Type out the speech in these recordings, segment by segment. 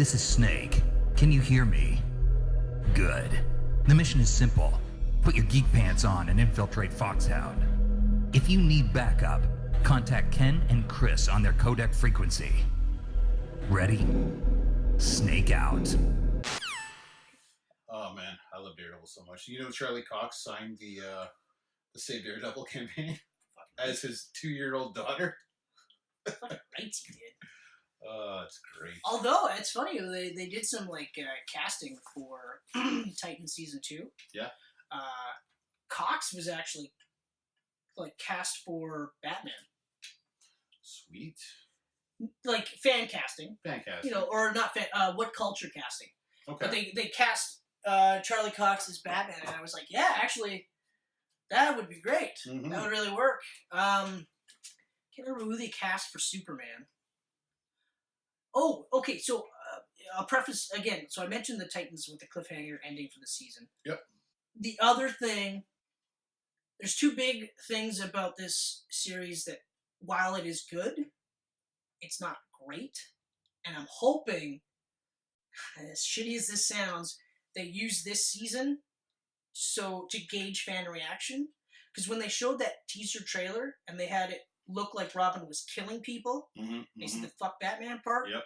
This is Snake. Can you hear me? Good. The mission is simple. Put your geek pants on and infiltrate Foxhound. If you need backup, contact Ken and Chris on their codec frequency. Ready? Snake out. Oh man, I love Daredevil so much. You know, Charlie Cox signed the Save Daredevil campaign as his 2-year-old daughter. Fucking right he did. Oh, it's great. Although, it's funny, they did some, casting for Titan Season 2. Yeah. Cox was actually, cast for Batman. Sweet. Fan casting. Fan casting. Or not fan, what culture casting. Okay. But they cast Charlie Cox as Batman, and I was like, yeah, actually, that would be great. Mm-hmm. That would really work. Can't remember who they cast for Superman. Oh, okay, so I'll preface again. So I mentioned the Titans with the cliffhanger ending for the season. Yep. The other thing, there's two big things about this series that, while it is good, it's not great. And I'm hoping, as shitty as this sounds, they use this season to gauge fan reaction. Because when they showed that teaser trailer and they had it look like Robin was killing people, they said the fuck Batman part, Yep.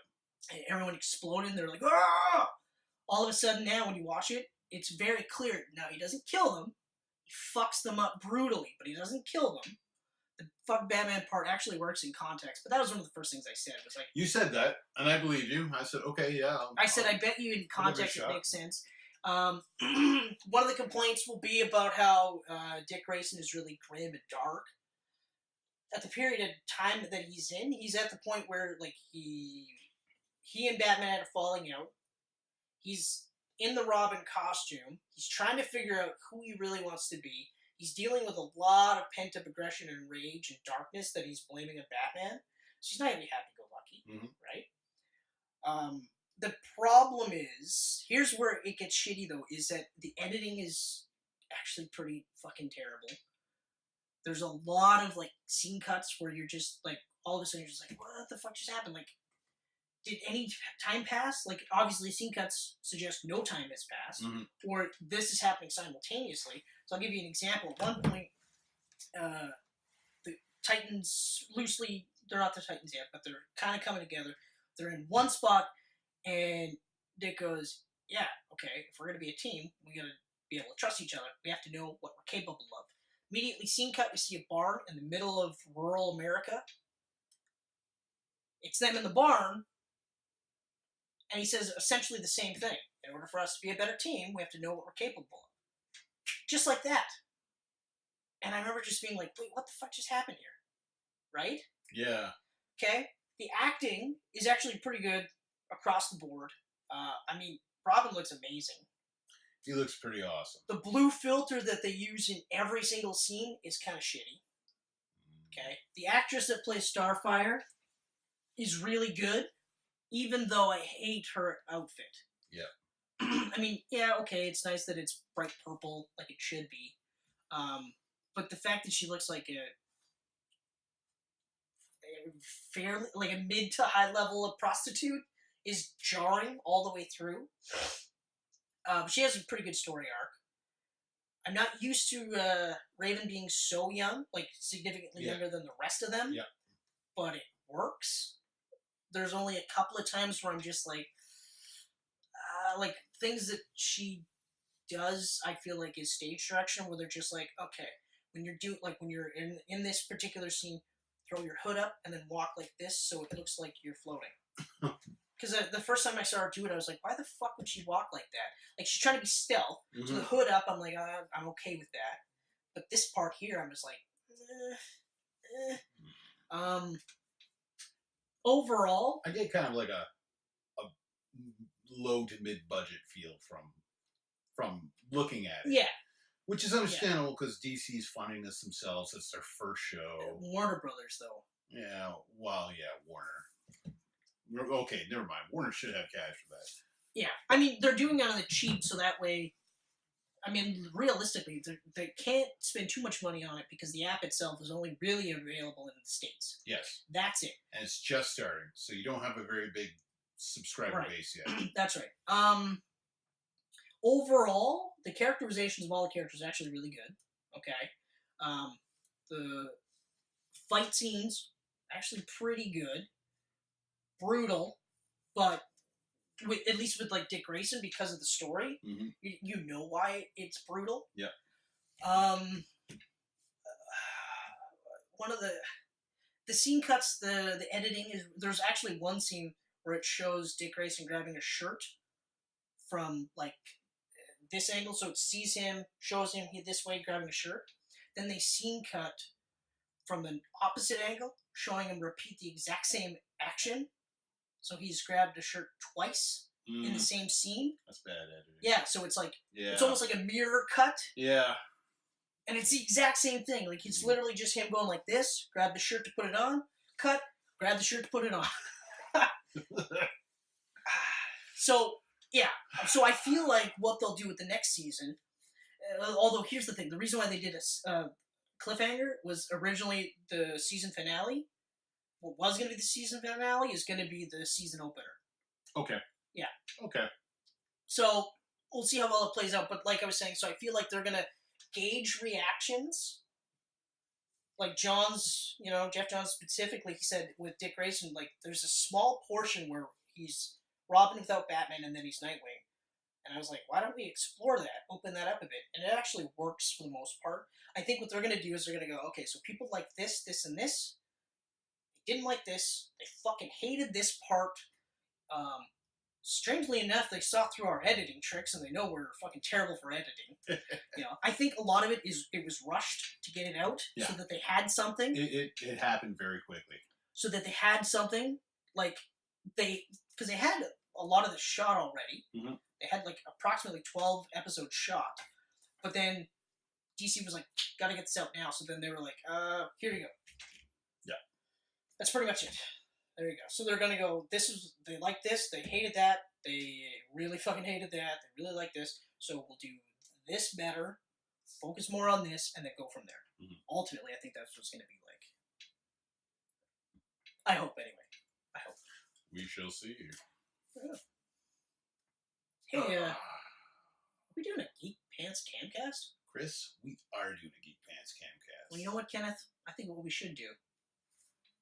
and everyone exploded, and they're like, ah! All of a sudden now when you watch it, it's very clear. Now he doesn't kill them, he fucks them up brutally, but he doesn't kill them. The fuck Batman part actually works in context, but that was one of the first things I said. It was like, you said that, and I believed you. I said, okay, yeah. I bet you in context it makes sense. One of the complaints will be about how Dick Grayson is really grim and dark. At the period of time that he's in, he's at the point where he and Batman had a falling out. He's in the Robin costume. He's trying to figure out who he really wants to be. He's dealing with a lot of pent-up aggression and rage and darkness that he's blaming on Batman. So he's not going to be happy-go-lucky, right? The problem is, here's where it gets shitty, though, is that the editing is actually pretty fucking terrible. There's a lot of, scene cuts where you're just, all of a sudden you're just like, what the fuck just happened? Did any time pass? Obviously scene cuts suggest no time has passed, or this is happening simultaneously. So I'll give you an example. At one point, the Titans they're not the Titans yet, but they're kind of coming together. They're in one spot, and Dick goes, yeah, okay, if we're going to be a team, we got to be able to trust each other. We have to know what we're capable of. Immediately, scene cut, we see a barn in the middle of rural America. It's them in the barn, and he says essentially the same thing. In order for us to be a better team, we have to know what we're capable of. Just like that. And I remember just being like, wait, what the fuck just happened here? Right? Yeah. Okay? The acting is actually pretty good across the board. Robin looks amazing. He looks pretty awesome. The blue filter that they use in every single scene is kind of shitty. Okay? The actress that plays Starfire is really good, even though I hate her outfit. Yeah. Okay, it's nice that it's bright purple like it should be. But the fact that she looks like a fairly, a mid to high level of prostitute is jarring all the way through. She has a pretty good story arc. I'm not used to Raven being so young, significantly younger than the rest of them. Yeah. But it works. There's only a couple of times where I'm just things that she does, I feel like is stage direction, where they're just okay, when you're in this particular scene, throw your hood up and then walk like this so it looks like you're floating. Because the first time I saw her do it, I was like, why the fuck would she walk like that? She's trying to be stealth. So the hood up, I'm like, I'm okay with that. But this part here, I'm just like, Overall, I get kind of a low to mid budget feel from looking at it. Yeah. Which is understandable because DC's funding this themselves. It's their first show. Warner Brothers, though. Yeah, well, yeah, Warner. Okay, never mind. Warner should have cash for that. Yeah. They're doing it on the cheap, so that way, realistically, they can't spend too much money on it because the app itself is only really available in the States. Yes. That's it. And it's just starting, so you don't have a very big subscriber base yet. That's right. Overall, the characterizations of all the characters are actually really good. Okay. The fight scenes actually pretty good. Brutal, but at least with like Dick Grayson, because of the story, you know why it's brutal. Yeah. One of the scene cuts, the editing is, there's actually one scene where it shows Dick Grayson grabbing a shirt from like this angle, so it sees him, shows him this way grabbing a shirt. Then they scene cut from an opposite angle, showing him repeat the exact same action. So he's grabbed a shirt twice in the same scene. That's bad editing. Yeah, so it's like it's almost like a mirror cut. Yeah. And it's the exact same thing. Like, it's literally just him going like this, grab the shirt to put it on, cut, grab the shirt to put it on. So, yeah. So I feel like what they'll do with the next season, although here's the thing, the reason why they did a cliffhanger was originally the season finale. What was going to be the season finale is going to be the season opener. Okay. Yeah. Okay. So, we'll see how well it plays out. But like I was saying, so I feel like they're going to gauge reactions. Like Johns, Jeff Johns specifically, he said with Dick Grayson, like, there's a small portion where he's Robin without Batman and then he's Nightwing. And I was like, why don't we explore that, open that up a bit? And it actually works for the most part. I think what they're going to do is they're going to go, okay, so people like this, this, and this. They didn't like this. They fucking hated this part. Strangely enough, they saw through our editing tricks, and they know we're fucking terrible for editing. I think a lot of it was rushed to get it out, so that they had something. It happened very quickly. So that they had something, like, because they had a lot of the shot already. Mm-hmm. They had, like, approximately 12 episodes shot. But then DC was like, gotta get this out now. So then they were like, here you go. Yeah. That's pretty much it. There you go. So they're gonna go, they like this, they hated that, they really fucking hated that, they really like this, so we'll do this better, focus more on this, and then go from there. Mm-hmm. Ultimately, I think that's what it's gonna be like. I hope, anyway. I hope. We shall see. Yeah. Hey, are we doing a Geek Pants Camcast? Chris, we are doing a Geek Pants Camcast. Well, you know what, Kenneth? I think what we should do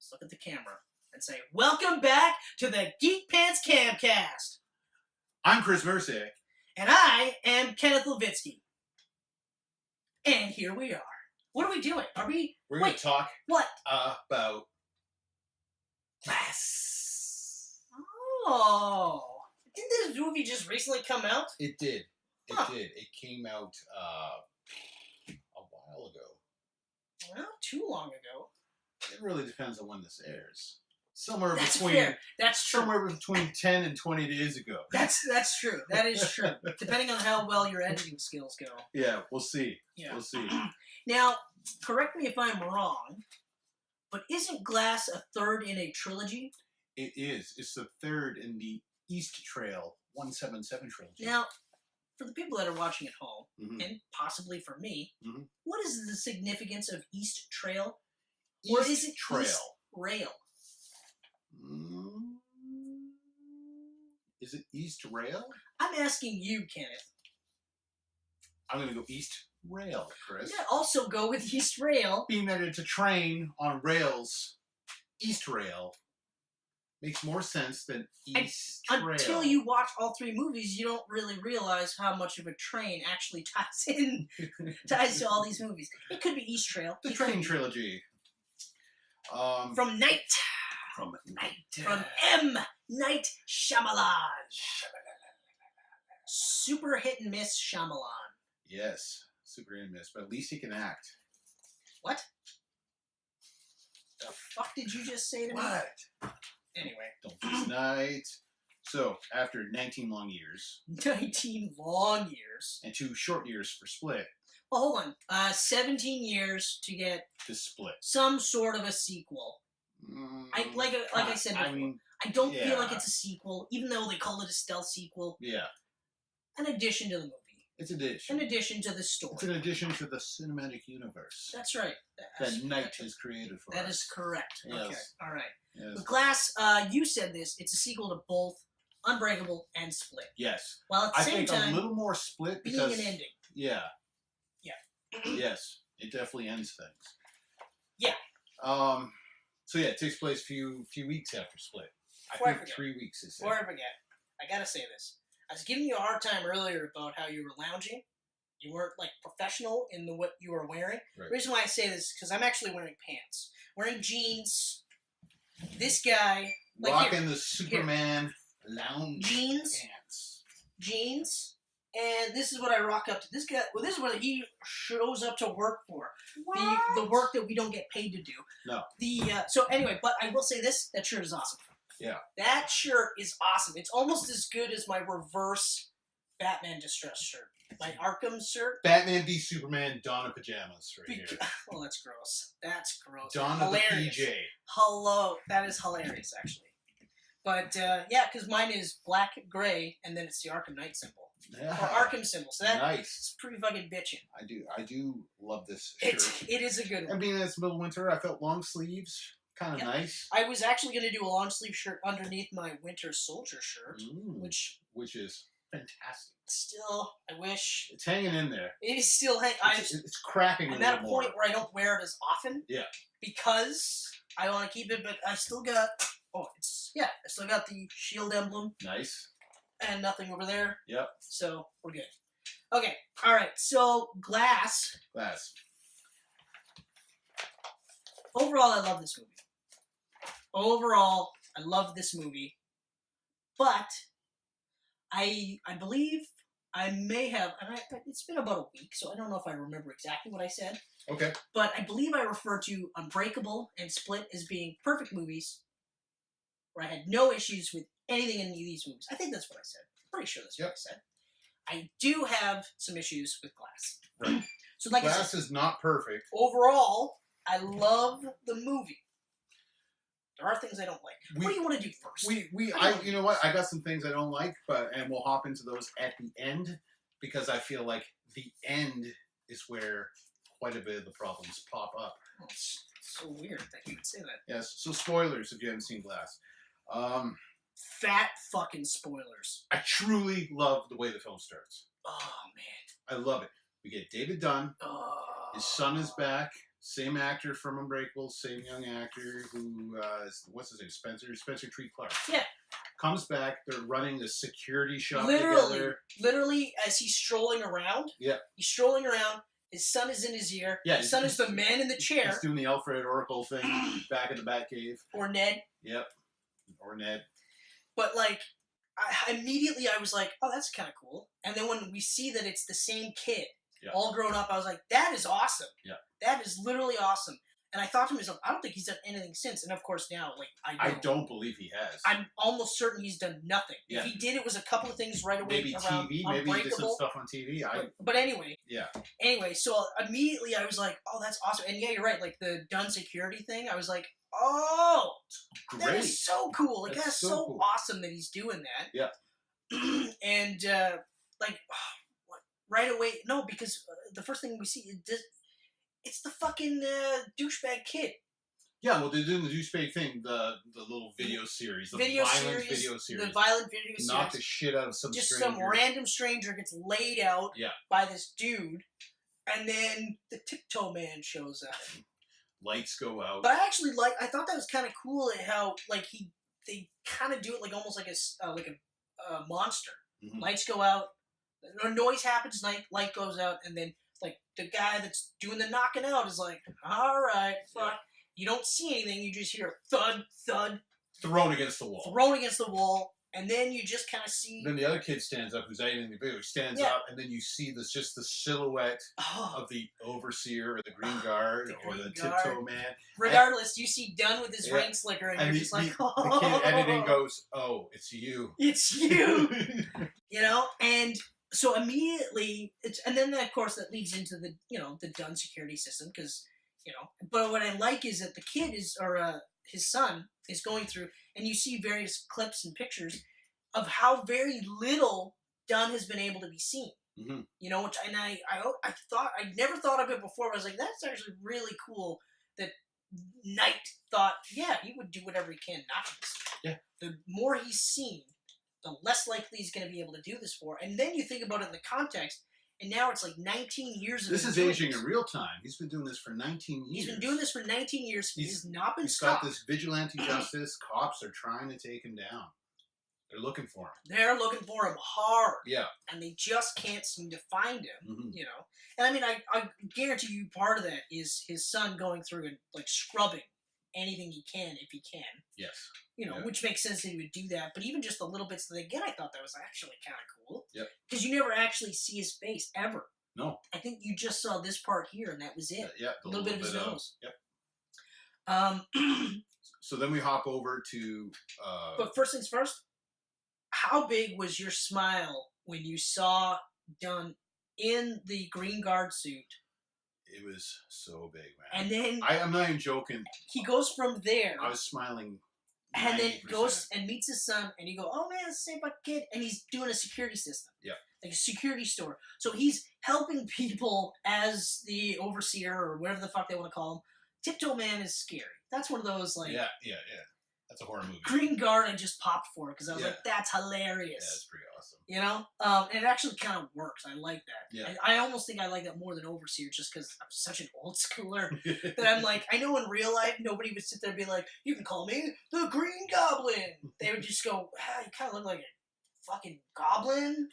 is look at the camera and say, welcome back to the Geek Pants Camcast. I'm Chris Mercier. And I am Kenneth Levitsky. And here we are. What are we doing? We're going to talk what? About Glass. Oh. Didn't this movie just recently come out? It did. It did. It came out a while ago. Not too long ago. It really depends on when this airs. Somewhere That's between fair. That's true. Somewhere between 10 and 20 days ago. That's true. That is true. Depending on how well your editing skills go. Yeah, we'll see. Yeah. We'll see. Now, correct me if I'm wrong, but isn't Glass a third in a trilogy? It is. It's the third in the Eastrail 177 trilogy. Now, for the people that are watching at home, and possibly for me, what is the significance of Eastrail? Or is it Trail? Eastrail? Is it East Rail? I'm asking you, Kenneth. I'm going to go East Rail, Chris. Yeah, also go with Eastrail. Being that it's a train on rails, East Rail makes more sense than East Trail. Until you watch all three movies, you don't really realize how much of a train actually ties to all these movies. It could be Eastrail. The train trilogy. From Night. From Night. From M. Night Shyamalan. Super hit and miss Shyamalan. Yes, super hit and miss, but at least he can act. What? The fuck did you just say to me? What? Anyway. Don't this night. So, after 19 long years. 19 long years. And 2 short years for Split. Well, hold on. 17 years to get to Split. Some sort of a sequel. Like I said before, I don't feel like it's a sequel, even though they call it a stealth sequel. Yeah. An addition to the movie. It's an addition. An addition to the story. It's an addition to the cinematic universe. That's right. That Night has created for us. That is correct. Yes. Okay. All right. Yes. With Glass, you said this. It's a sequel to both Unbreakable and Split. Yes. While at the same think time, a little more Split being because an ending. Yeah. Yeah. Yes, it definitely ends things. Yeah. So yeah, it takes place a few weeks after Split. Before I think 3 weeks is Before I forget, I gotta say this. I was giving you a hard time earlier about how you were lounging. You weren't like professional in what you were wearing. Right. The reason why I say this is because I'm actually wearing pants, wearing jeans. This guy rocking the Superman lounge jeans, and this is what I rock up to. This guy, well, this is what he shows up to work for. The work that we don't get paid to do. No. So anyway, but I will say this: that shirt is awesome. Yeah. That shirt is awesome. It's almost as good as my reverse Batman distress shirt. My Arkham shirt. Batman v Superman Dawn of Pajamas right here. Oh, that's gross. That's gross. Dawn hilarious. of the PJ. Hello. That is hilarious, actually. But, yeah, because mine is black, gray, and then it's the Arkham Knight symbol. Yeah. Or Arkham symbol. So that's pretty fucking bitchin'. I do love this shirt. It is a good one. I mean, it's middle of winter. I felt long sleeves. Kind of nice. I was actually going to do a long sleeve shirt underneath my Winter Soldier shirt, which is fantastic. Still, I wish it's hanging in there. It is still hanging. It's cracking. I'm at a point where I don't wear it as often. Yeah. Because I want to keep it, but I still got. I still got the shield emblem. Nice. And nothing over there. Yep. So we're good. Okay. All right. So Glass. Overall, I love this movie. But I believe I may have, and it's been about a week, so I don't know if I remember exactly what I said. Okay. But I believe I referred to Unbreakable and Split as being perfect movies, where I had no issues with anything in any of these movies. I think that's what I said. I'm pretty sure that's what I said. I do have some issues with Glass. Right. So like Glass I said, is not perfect. Overall, I love the movie. There are things I don't like. What do you want to do first? You know what? I got some things I don't like, and we'll hop into those at the end, because I feel like the end is where quite a bit of the problems pop up. Oh, it's so weird that you would say that. Yes. So spoilers if you haven't seen Glass. Fat fucking spoilers. I truly love the way the film starts. Oh man, I love it. We get David Dunn. His son is back. Same actor from Unbreakable, same young actor who, what's his name, Spencer Treat Clark. Yeah. Comes back, they're running the security shop together. Literally, as he's strolling around. Yeah. He's strolling around, his son is in his ear. Yeah. His son is the man in the chair. He's doing the Alfred Oracle thing back in the Batcave. Or Ned. Yep. Or Ned. But, like, immediately I was like, oh, that's kind of cool. And then when we see that it's the same kid, all grown up, I was like, that is awesome. Yeah. That is literally awesome. And I thought to myself, I don't think he's done anything since. And of course now, like, I don't believe he has. I'm almost certain he's done nothing. Yeah. If he did, it was a couple of things right away. Maybe around TV. Maybe he did some stuff on TV. But anyway. Yeah. Anyway, so immediately I was like, oh, that's awesome. And yeah, you're right. Like the Dunn security thing, I was like, oh, great. That is so cool. Like, that's so cool. awesome that he's doing that. Yeah. And, like, right away, no, because the first thing we see, it's the fucking douchebag kid. Yeah, well, they're doing the douchebag thing, the little video series, the violent video series. The violent video series. Knock the shit out of some Just stranger. some random stranger gets laid out by this dude, and then the Tiptoe Man shows up. Lights go out. But I thought that was kind of cool how, like, they kind of do it like almost like a monster. Mm-hmm. Lights go out, a noise happens, light goes out, and then, like, the guy that's doing the knocking out is like, all right, fuck. Yeah. You don't see anything, you just hear thud, thud. Thrown against the wall. And then you just kind of see... Then the other kid stands up, who's editing the video. He stands up, and then you see just the silhouette of the Overseer or the Green Guard or the Tiptoe Man. Regardless, you see Dunn with his rain slicker, and you're just like, oh. The kid editing goes, oh, it's you. It's you! You know? And so immediately, and then, of course, that leads into the, the Dunn security system, because, but what I like is that the kid his son is going through, and you see various clips and pictures of how very little Dunn has been able to be seen. Mm-hmm. Which I never thought of it before, but I was like, that's actually really cool that Knight thought, yeah, he would do whatever he can not to be seen. Yeah. The more he's seen, the less likely he's going to be able to do this for. And then you think about it in the context, and now it's like 19 years of This is aging in real time. He's been doing this for 19 years. He's been doing this for 19 years. He's not been He's stopped. got this vigilante justice. Cops are trying to take him down. They're looking for him. They're looking for him hard. Yeah. And they just can't seem to find him, Mm-hmm. you know? And I mean, I guarantee you part of that is his son going through and, like, scrubbing anything he can if he can. Yes. You know, which makes sense that he would do that. But even just the little bits that they get, I thought that was actually kind of cool. Yep. Because you never actually see his face, ever. No. I think you just saw this part here, and that was it. Yeah. A little bit of his nose. Yep. So then we hop over to... But first things first, how big was your smile when you saw Dunn in the green guard suit? It was so big, man. And then... I'm not even joking. He goes from there... I was smiling 90%. And then goes and meets his son, and you go, oh man, it's the same fucking kid. And he's doing a security system. Yeah. Like a security store. So he's helping people as the overseer, or whatever the fuck they want to call him. Tiptoe Man is scary. That's one of those, like... Yeah. That's a horror movie. Green Guard, I just popped for it, because I was like, that's hilarious. Yeah, it's pretty awesome. You know? And it actually kind of works. I like that. Yeah. I almost think I like that more than Overseer, just because I'm such an old schooler that I'm like, I know in real life, nobody would sit there and be like, you can call me the Green Goblin. They would just go, you kind of look like a fucking goblin.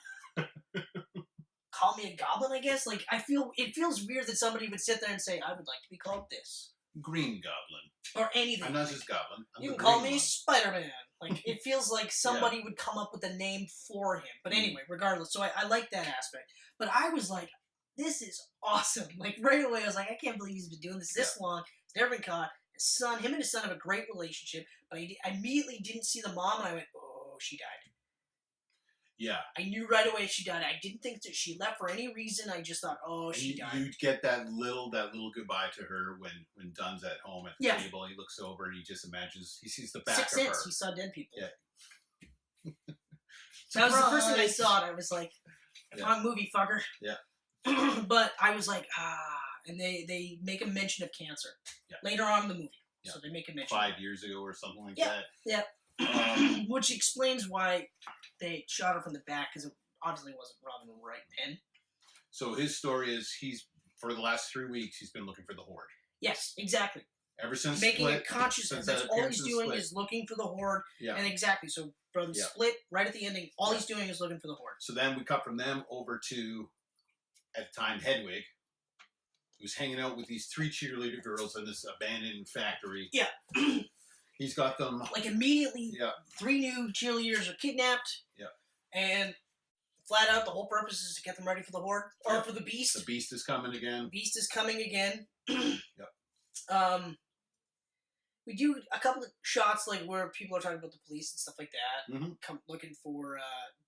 Call me a goblin, I guess. Like, it feels weird that somebody would sit there and say, I would like to be called this. Green Goblin. Or anything. I'm not just Goblin. You can call me Spider-Man. Like, it feels like somebody would come up with a name for him. But anyway, regardless. So I like that aspect. But I was like, this is awesome. Like, right away, I was like, I can't believe he's been doing this long. He's never been caught. Him and his son have a great relationship. But I immediately didn't see the mom, and I went, oh, she died. Yeah. I knew right away she died. I didn't think that she left for any reason. I just thought, oh, she died. You'd get that little goodbye to her when Dunn's at home at the table. He looks over and he just imagines, he sees the back of her. Sixth Sense, he saw dead people. Yeah. That was the first thing I saw, and I was like, wrong movie, fucker. Yeah. But I was like, and they make a mention of cancer later on in the movie. Yeah. So they make a mention. 5 years ago or something like that. Yeah. Which explains why they shot her from the back, because it obviously wasn't Robin Wright then. So his story is for the last 3 weeks, he's been looking for the Horde. Yes, exactly. Ever since making Split, a conscious. That's all he's doing is looking for the Horde. Yeah. And exactly. So from Split, right at the ending, all he's doing is looking for the Horde. So then we cut from them over to, at the time, Hedwig, who's hanging out with these 3 cheerleader girls in this abandoned factory. Yeah. He's got them... Like, immediately, 3 new cheerleaders are kidnapped. Yeah. And flat out, the whole purpose is to get them ready for the Horde. Or for the Beast. The Beast is coming again. Beast is coming again. Yep. We do a couple of shots, like, where people are talking about the police and stuff like that. Looking for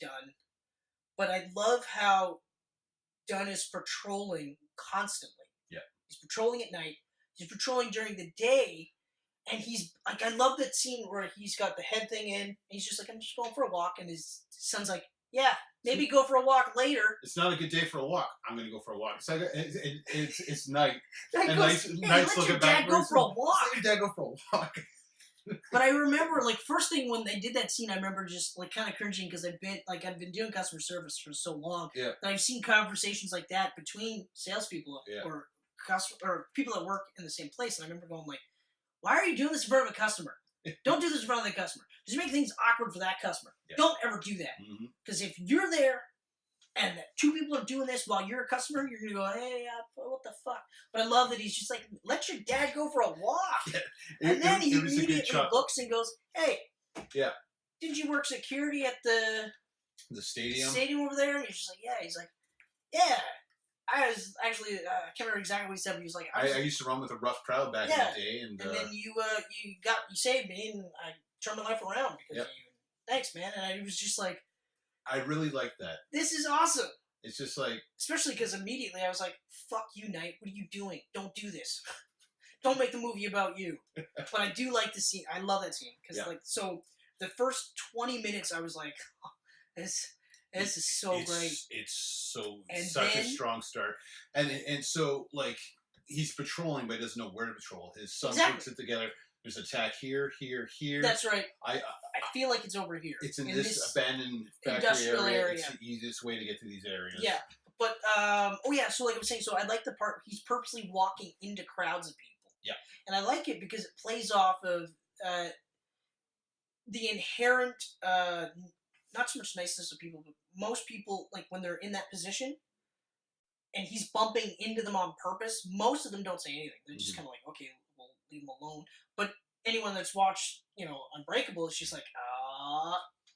Dunn. But I love how Dunn is patrolling constantly. Yeah. He's patrolling at night. He's patrolling during the day. And he's, like, I love that scene where he's got the head thing in, and he's just like, I'm just going for a walk, and his son's like, yeah, maybe go for a walk later. It's not a good day for a walk. I'm going to go for a walk. It's like, it's night. And night's looking back. Go for a walk. Let your dad go for a walk. But I remember, like, first thing when they did that scene, I remember just, like, kind of cringing, because I've been doing customer service for so long, that I've seen conversations like that between salespeople or people that work in the same place, and I remember going, like, why are you doing this in front of a customer? Don't do this in front of the customer. Just make things awkward for that customer. Yeah. Don't ever do that. Because if you're there and 2 people are doing this while you're a customer, you're going to go, hey, what the fuck? But I love that he's just like, let your dad go for a walk. And then he immediately looks and goes, hey, did you work security at the stadium over there? And he's just like, yeah. He's like, yeah. I was actually, I can't remember exactly what he said, but he was like... I used to run with a rough crowd back in the day. And then you saved me, and I turned my life around because of you. Thanks, man. And I was just like... I really like that. This is awesome. It's just like... Especially because immediately I was like, fuck you, Knight. What are you doing? Don't do this. Don't make the movie about you. But I do like the scene. I love that scene. Because, so the first 20 minutes I was like, this is so great. It's such a strong start. And so, like, he's patrolling, but he doesn't know where to patrol. His son puts it together. There's attack here, here, here. That's right. I feel like it's over here. It's in this abandoned factory industrial area. It's the easiest way to get to these areas. Yeah. But, so like I was saying, so I like the part, he's purposely walking into crowds of people. Yeah. And I like it because it plays off of the inherent, not so much niceness of people, but most people, like, when they're in that position, and he's bumping into them on purpose, most of them don't say anything. They're just kind of like, okay, we'll leave him alone. But anyone that's watched, Unbreakable is just like,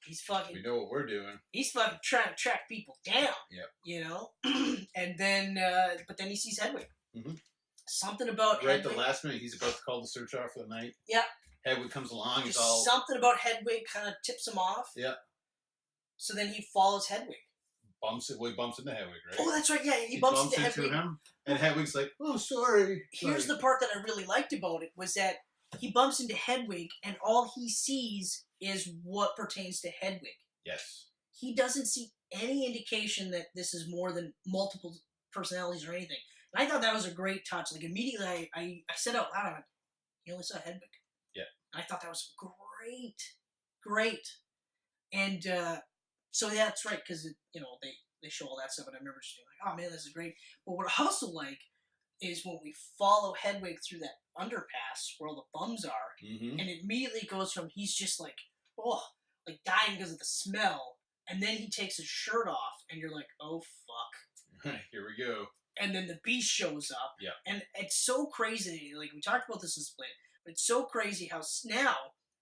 he's fucking... We know what we're doing. He's fucking trying to track people down. Yeah. And then, but then he sees Hedwig. Mm-hmm. Something about Right Hedwig. at the last minute, he's about to call the search off for the night. Yeah. Hedwig comes along. Just something about Hedwig kind of tips him off. Yeah. So then he follows Hedwig. Bumps into Hedwig, right? Oh, that's right. Yeah, he bumps into Hedwig. Him, and Hedwig's like, "Oh, sorry." Here's the part that I really liked about it was that he bumps into Hedwig, and all he sees is what pertains to Hedwig. Yes. He doesn't see any indication that this is more than multiple personalities or anything. And I thought that was a great touch. Like, immediately I said out loud, I went, he only saw Hedwig. Yeah. And I thought that was great. And so yeah, that's right, because they show all that stuff, and I remember just being like, oh man, this is great. But what I also like is when we follow Hedwig through that underpass where all the bums are, and it immediately goes from he's just like, like dying because of the smell, and then he takes his shirt off, and you're like, oh fuck. Here we go. And then the beast shows up. Yeah. And it's so crazy. Like, we talked about this in Split, but it's so crazy how now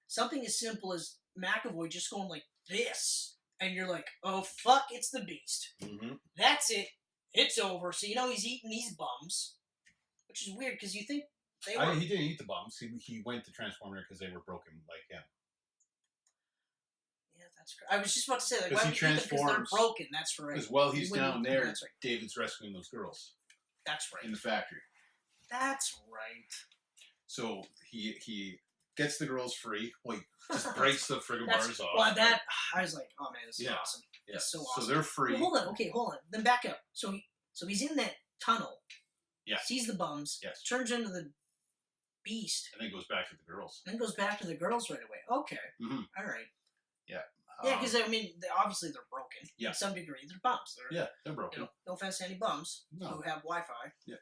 something as simple as McAvoy just going like this, and you're like, oh fuck, it's the beast. Mm-hmm. That's it. It's over. So he's eating these bums, which is weird because you think they were. He didn't eat the bums. He went to Transformer because they were broken like him. Yeah, that's correct. I was just about to say, like, why he would you eat them because they're broken? That's right. Because while he's down there, that's right. David's rescuing those girls. That's right. In the factory. That's right. So he gets the girls free. Well, he just breaks the friggin' bars off. Well, I was like, oh man, this is awesome. Yeah. It's so awesome. So they're free. Well, hold on. Then back up. So he's in that tunnel. Yeah. Sees the bums. Yes. Turns into the beast. And then goes back to the girls. And then goes back to the girls right away. Okay. Mm-hmm. All right. Yeah. Yeah, because obviously they're broken. Yeah. To some degree, they're bums. They're broken. No offense to any bums who have Wi-Fi. Yeah.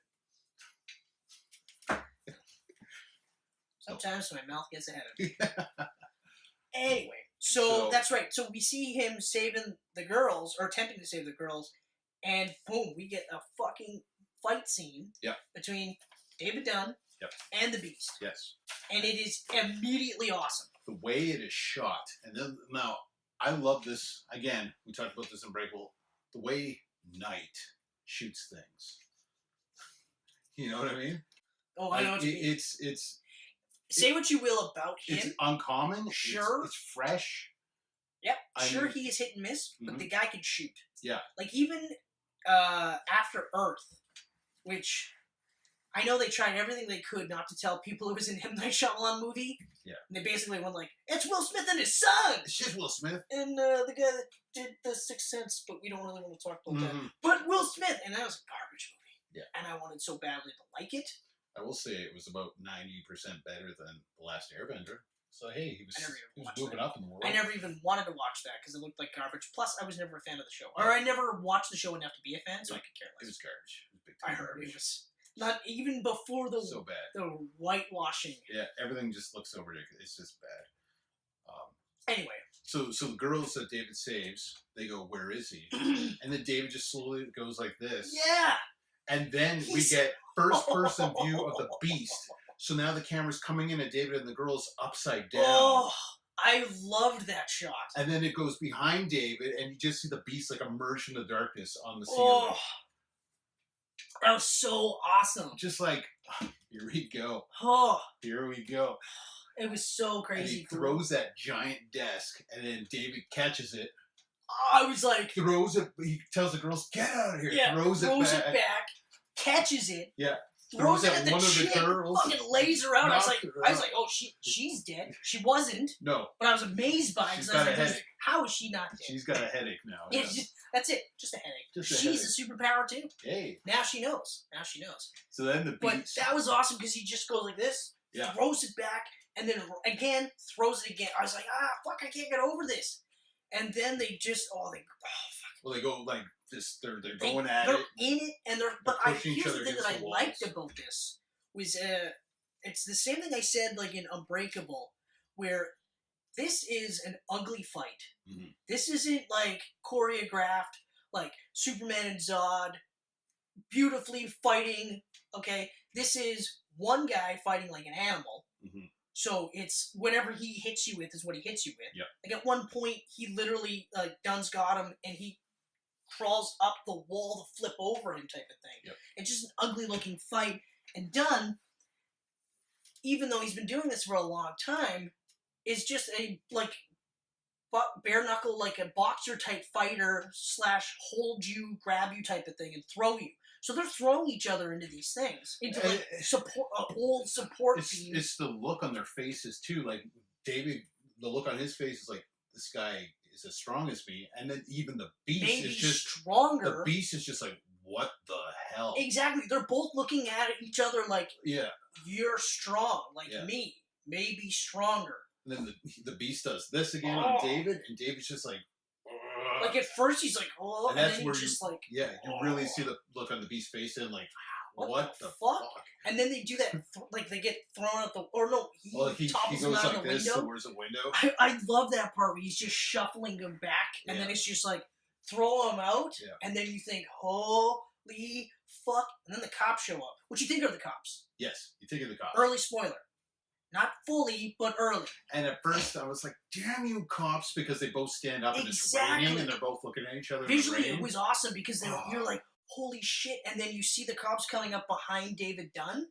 Sometimes my mouth gets ahead of me. Anyway, so that's right. So we see him saving the girls, or attempting to save the girls, and boom, we get a fucking fight scene between David Dunn and the Beast. Yes. And it is immediately awesome. The way it is shot, and then now I love this. Again, we talked about this in Unbreakable. The way Knight shoots things. You know what I mean? Oh, I know what you mean. It's. Say what you will about him. It's uncommon. Sure. It's fresh. Yep. Sure, he is hit and miss, but the guy can shoot. Yeah. Like, even After Earth, which I know they tried everything they could not to tell people it was an M. Night Shyamalan movie. Yeah. And they basically went like, it's Will Smith and his son! It's just Will Smith. And the guy that did The Sixth Sense, but we don't really want to talk about that. But Will Smith! And that was a garbage movie. Yeah. And I wanted so badly to like it. I will say it was about 90% better than The Last Airbender. So, hey, he was moving up in the world. I never even wanted to watch that because it looked like garbage. Plus, I was never a fan of the show. Or I never watched the show enough to be a fan, so I could care less. It was garbage. It was big I time heard garbage. it was not even before the so bad. The whitewashing. Yeah, everything just looks so ridiculous. It's just bad. Anyway. So the girls that David saves, they go, where is he? And then David just slowly goes like this. Yeah! And then we get first-person view of the Beast. So now the camera's coming in at David and the girls upside down. Oh, I loved that shot. And then it goes behind David, and you just see the Beast like emerge from the darkness on the ceiling. Oh, that was so awesome. Just like, here we go. Oh, Here we go. it was so crazy. And he throws that giant desk, and then David catches it. I was like... Throws it, he tells the girls, get out of here. Yeah, throws it back. Catches it. Yeah. Throws it at the one chick, of the girls. fucking lays her out. I was like, out. oh, she's dead. She wasn't. No. But I was amazed by it. She's I was got a like, headache. how is she not dead? She's got a headache now. Yeah, that's it. Just a headache. She's a superpower too. Hey. Now she knows. So then the Beast. But that was awesome because he just goes like this, throws it back, and then again throws it again. I was like, fuck, I can't get over this. And then they just, fuck. Well, they go like this. They're going at it. They're in it, and they're. Here's the thing that I walls. liked about this was, it's the same thing I said like in Unbreakable, where this is an ugly fight. Mm-hmm. This isn't like choreographed, like Superman and Zod, beautifully fighting. Okay, this is one guy fighting like an animal. Mm-hmm. So it's whatever he hits you with is what he hits you with. Yep. Like at one point, he literally Dunn's got him, and he crawls up the wall to flip over him, type of thing. Yep. It's just an ugly looking fight. And Dunn, even though he's been doing this for a long time, is just a bare knuckle, like a boxer type fighter / hold you, grab you type of thing, and throw you. So they're throwing each other into these things, into like old support team. It's the look on their faces too. Like David, the look on his face is like, this guy is as strong as me, and then even the Beast is just stronger. The Beast is just like, what the hell? Exactly. They're both looking at each other like, yeah, you're strong, like me, maybe stronger. And then the Beast does this again on David, and David's just like, ugh. Like at first he's like, oh, and that's then where he's just like, you really see the look on the Beast's face, and like, what the fuck? And then they do that, like they get thrown out the, or no, he topples goes him out like the this window. towards the window. I love that part where he's just shuffling them back, and then it's just like, throw him out, and then you think, holy fuck, and then the cops show up. What you think are the cops? Yes, you think of the cops. Early spoiler. Not fully, but early. And at first I was like, damn you cops, because they both stand up and it's raining and they're both looking at each other. Visually, it was awesome because you're like, holy shit. And then you see the cops coming up behind David Dunn,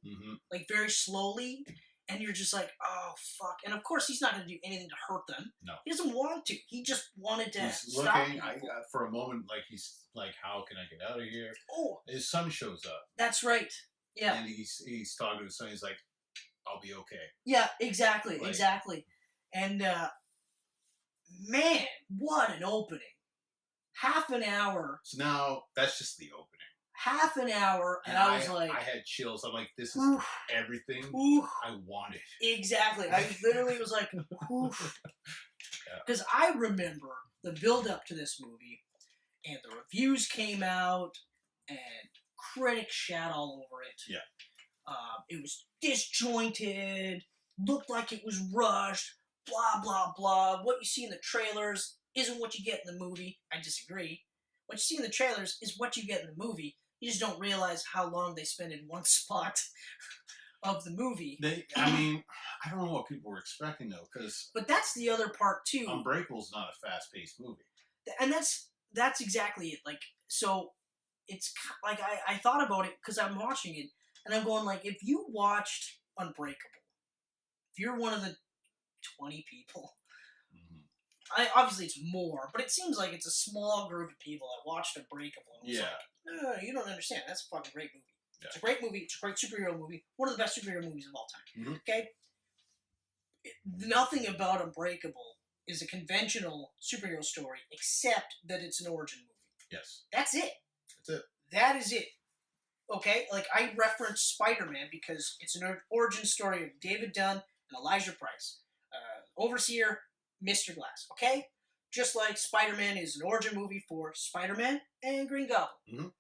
like very slowly. And you're just like, oh, fuck. And of course, he's not going to do anything to hurt them. No. He doesn't want to. He just wanted to stop looking, for a moment, like he's like, how can I get out of here? Oh. His son shows up. That's right. Yeah. And he's talking to his son. He's like, I'll be okay. Yeah, exactly, exactly. And, man, what an opening. Half an hour. So now, that's just the opening. Half an hour, and I was like... I had chills. I'm like, this is everything I wanted. Exactly. I literally was like, oof. Because I remember the build-up to this movie, and the reviews came out, and critics shat all over it. Yeah. It was disjointed, looked like it was rushed, blah, blah, blah. What you see in the trailers isn't what you get in the movie. I disagree. What you see in the trailers is what you get in the movie. You just don't realize how long they spend in one spot of the movie. I mean, I don't know what people were expecting, though, because... But that's the other part, too. Unbreakable's not a fast-paced movie. And that's exactly it. Like, so, it's like, I thought about it, because I'm watching it, and I'm going, like, if you watched Unbreakable, if you're one of the 20 people, obviously it's more, but it seems like it's a small group of people that watched Unbreakable. And was like, no, you don't understand. That's a fucking great movie. Yeah. It's a great movie. It's a great superhero movie. One of the best superhero movies of all time. Okay? Nothing about Unbreakable is a conventional superhero story, except that it's an origin movie. Yes. That's it. That's it. That is it. Okay, like I referenced Spider-Man because it's an origin story of David Dunn and Elijah Price, Overseer, Mr. Glass. Okay, just like Spider-Man is an origin movie for Spider-Man and Green Goblin.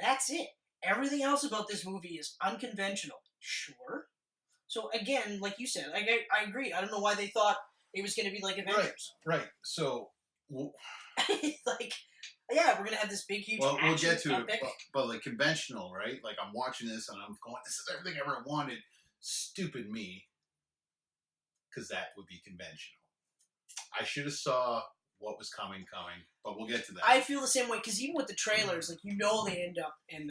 That's it. Everything else about this movie is unconventional. Sure. So again, like you said, I agree. I don't know why they thought it was going to be like Avengers. Right. So, like. Yeah, we're gonna have this big, huge. Well, we'll get to it, but like conventional, right? Like I'm watching this and I'm going, "This is everything I ever wanted." Stupid me, because that would be conventional. I should have saw what was coming, but we'll get to that. I feel the same way because even with the trailers, like they end up in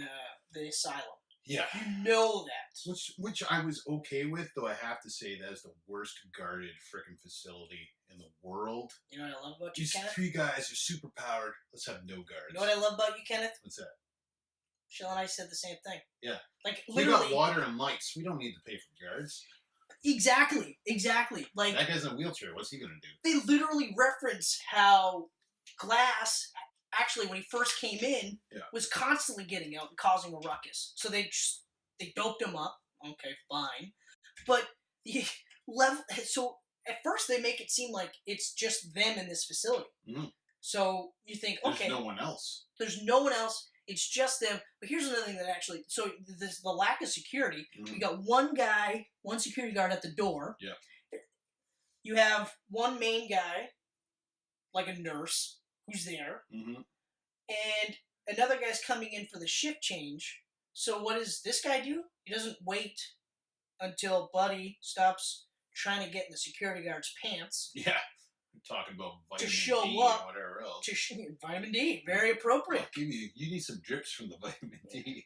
the asylum. Yeah, you know that. Which I was okay with, though I have to say that is the worst guarded frickin' facility in the world. You know what I love about you, Kenneth? These 3 guys are super powered. Let's have no guards. You know what I love about you, Kenneth? What's that? Shell and I said the same thing. Yeah. Like literally, we got water and lights. We don't need to pay for guards. Exactly. Like that guy's in a wheelchair. What's he gonna do? They literally reference how Glass, actually, when he first came in, was constantly getting out and causing a ruckus. So they doped him up. Okay, fine. But level. So at first they make it seem like it's just them in this facility. Mm. So you think, okay, there's no one else. There's no one else. It's just them. But here's another thing that actually. So this the lack of security. You got one security guard at the door. Yeah. You have one main guy, like a nurse, who's there, and another guy's coming in for the shift change. So what does this guy do? He doesn't wait until Buddy stops trying to get in the security guard's pants. Yeah. Talking about vitamin to show D up, and whatever else. Vitamin D, very appropriate. You need some drips from the vitamin D.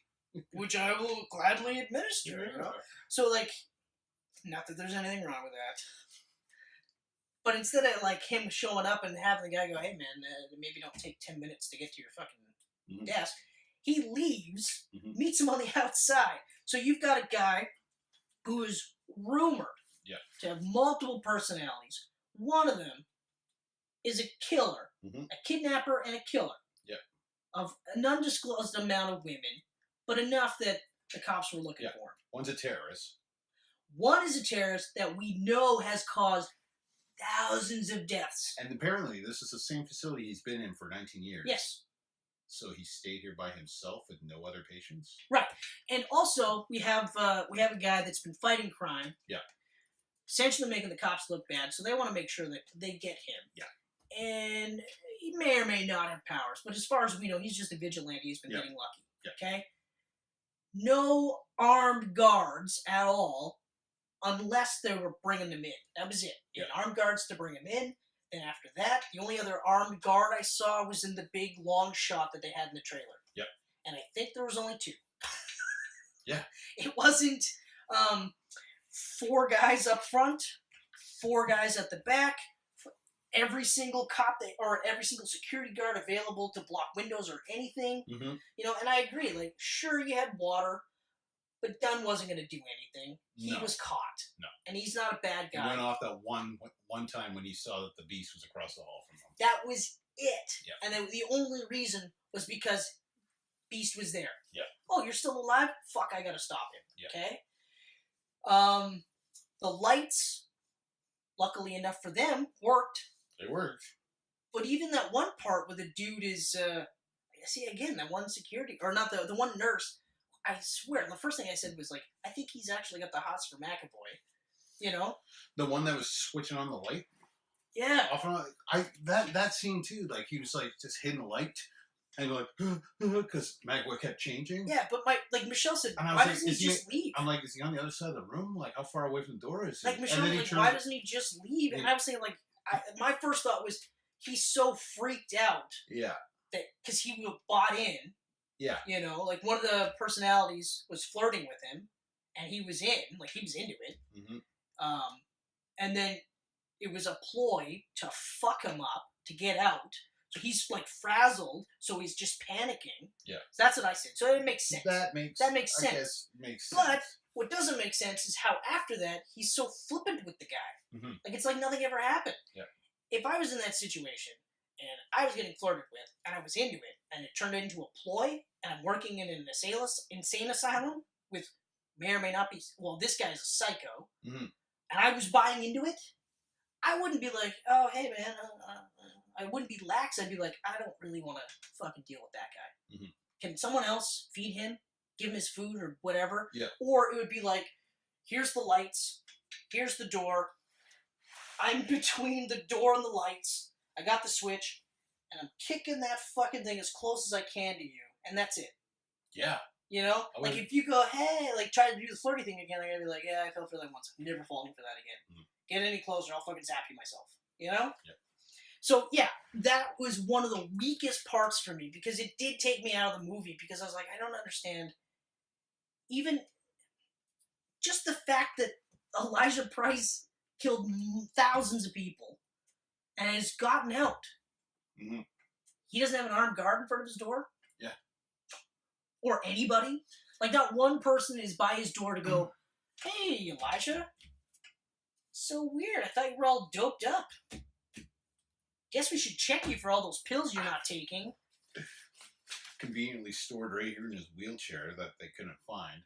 Which I will gladly administer, you know? So, like, not that there's anything wrong with that. But instead of, like, him showing up and having the guy go, hey, man, maybe don't take 10 minutes to get to your fucking desk, he leaves, meets him on the outside. So you've got a guy who is rumored to have multiple personalities. One of them is a killer, a kidnapper and a killer of an undisclosed amount of women, but enough that the cops were looking for him. One's a terrorist. One is a terrorist that we know has caused thousands of deaths. And apparently this is the same facility he's been in for 19 years. Yes. So he stayed here by himself with no other patients? Right. And also, we have a guy that's been fighting crime. Yeah. Essentially making the cops look bad, so they want to make sure that they get him. Yeah. And he may or may not have powers, but as far as we know, he's just a vigilante. He's been getting lucky. Yeah. Okay? No armed guards at all, unless they were bringing them in. That was it. You had armed guards to bring him in. Then after that, the only other armed guard I saw was in the big long shot that they had in the trailer. Yep. And I think there was only 2. Yeah. It wasn't 4 guys up front, 4 guys at the back, every single cop or every single security guard available to block windows or anything. You know, and I agree. Like, sure, you had water, but Dunn wasn't going to do anything. He was caught. No. And he's not a bad guy. He went off that one time when he saw that the beast was across the hall from him. That was it. Yeah. And then the only reason was because Beast was there. Yeah. Oh, you're still alive? Fuck, I got to stop him. Yeah. Okay? The lights, luckily enough for them, worked. They worked. But even that one part where the dude is, see, again, that one security, or not the one nurse, I swear, the first thing I said was like, I think he's actually got the hots for McAvoy. You know? The one that was switching on the light? Yeah. Off and on, that scene too, like he was like just hitting the light and like, because McAvoy kept changing. Yeah, but Michelle said, why doesn't he just leave? I'm like, is he on the other side of the room? Like, how far away from the door is he? Like, Michelle was like, why doesn't he just leave? And I was saying, like, my first thought was, he's so freaked out. Yeah. That, because he was bought in. Yeah. You know, like, one of the personalities was flirting with him, and he was in, like, he was into it. And then it was a ploy to fuck him up, to get out. So he's, like, frazzled, so he's just panicking. Yeah. So that's what I said. So it makes sense. That makes sense. I guess makes sense. But what doesn't make sense is how after that, he's so flippant with the guy. Like, it's like nothing ever happened. Yeah. If I was in that situation, and I was getting flirted with, and I was into it, and it turned into a ploy, and I'm working in an insane asylum with may or may not be, well, this guy's a psycho, and I was buying into it, I wouldn't be like, oh, hey, man, I wouldn't be lax. I'd be like, I don't really want to fucking deal with that guy. Can someone else feed him, give him his food or whatever? Yeah. Or it would be like, here's the lights, here's the door, I'm between the door and the lights, I got the switch, and I'm kicking that fucking thing as close as I can to you, and that's it. Yeah. You know? Like, if you go, hey, like, try to do the flirty thing again, I'm going to be like, yeah, I fell for that once. I'm never falling for that again. Get any closer, I'll fucking zap you myself. You know? Yeah. So, yeah, that was one of the weakest parts for me, because it did take me out of the movie, because I was like, I don't understand. Even just the fact that Elijah Price killed thousands of people and has gotten out. He doesn't have an armed guard in front of his door? Yeah. Or anybody? Like, not one person is by his door to go, hey, Elijah. So weird. I thought you were all doped up. Guess we should check you for all those pills you're not taking. Conveniently stored right here in his wheelchair that they couldn't find.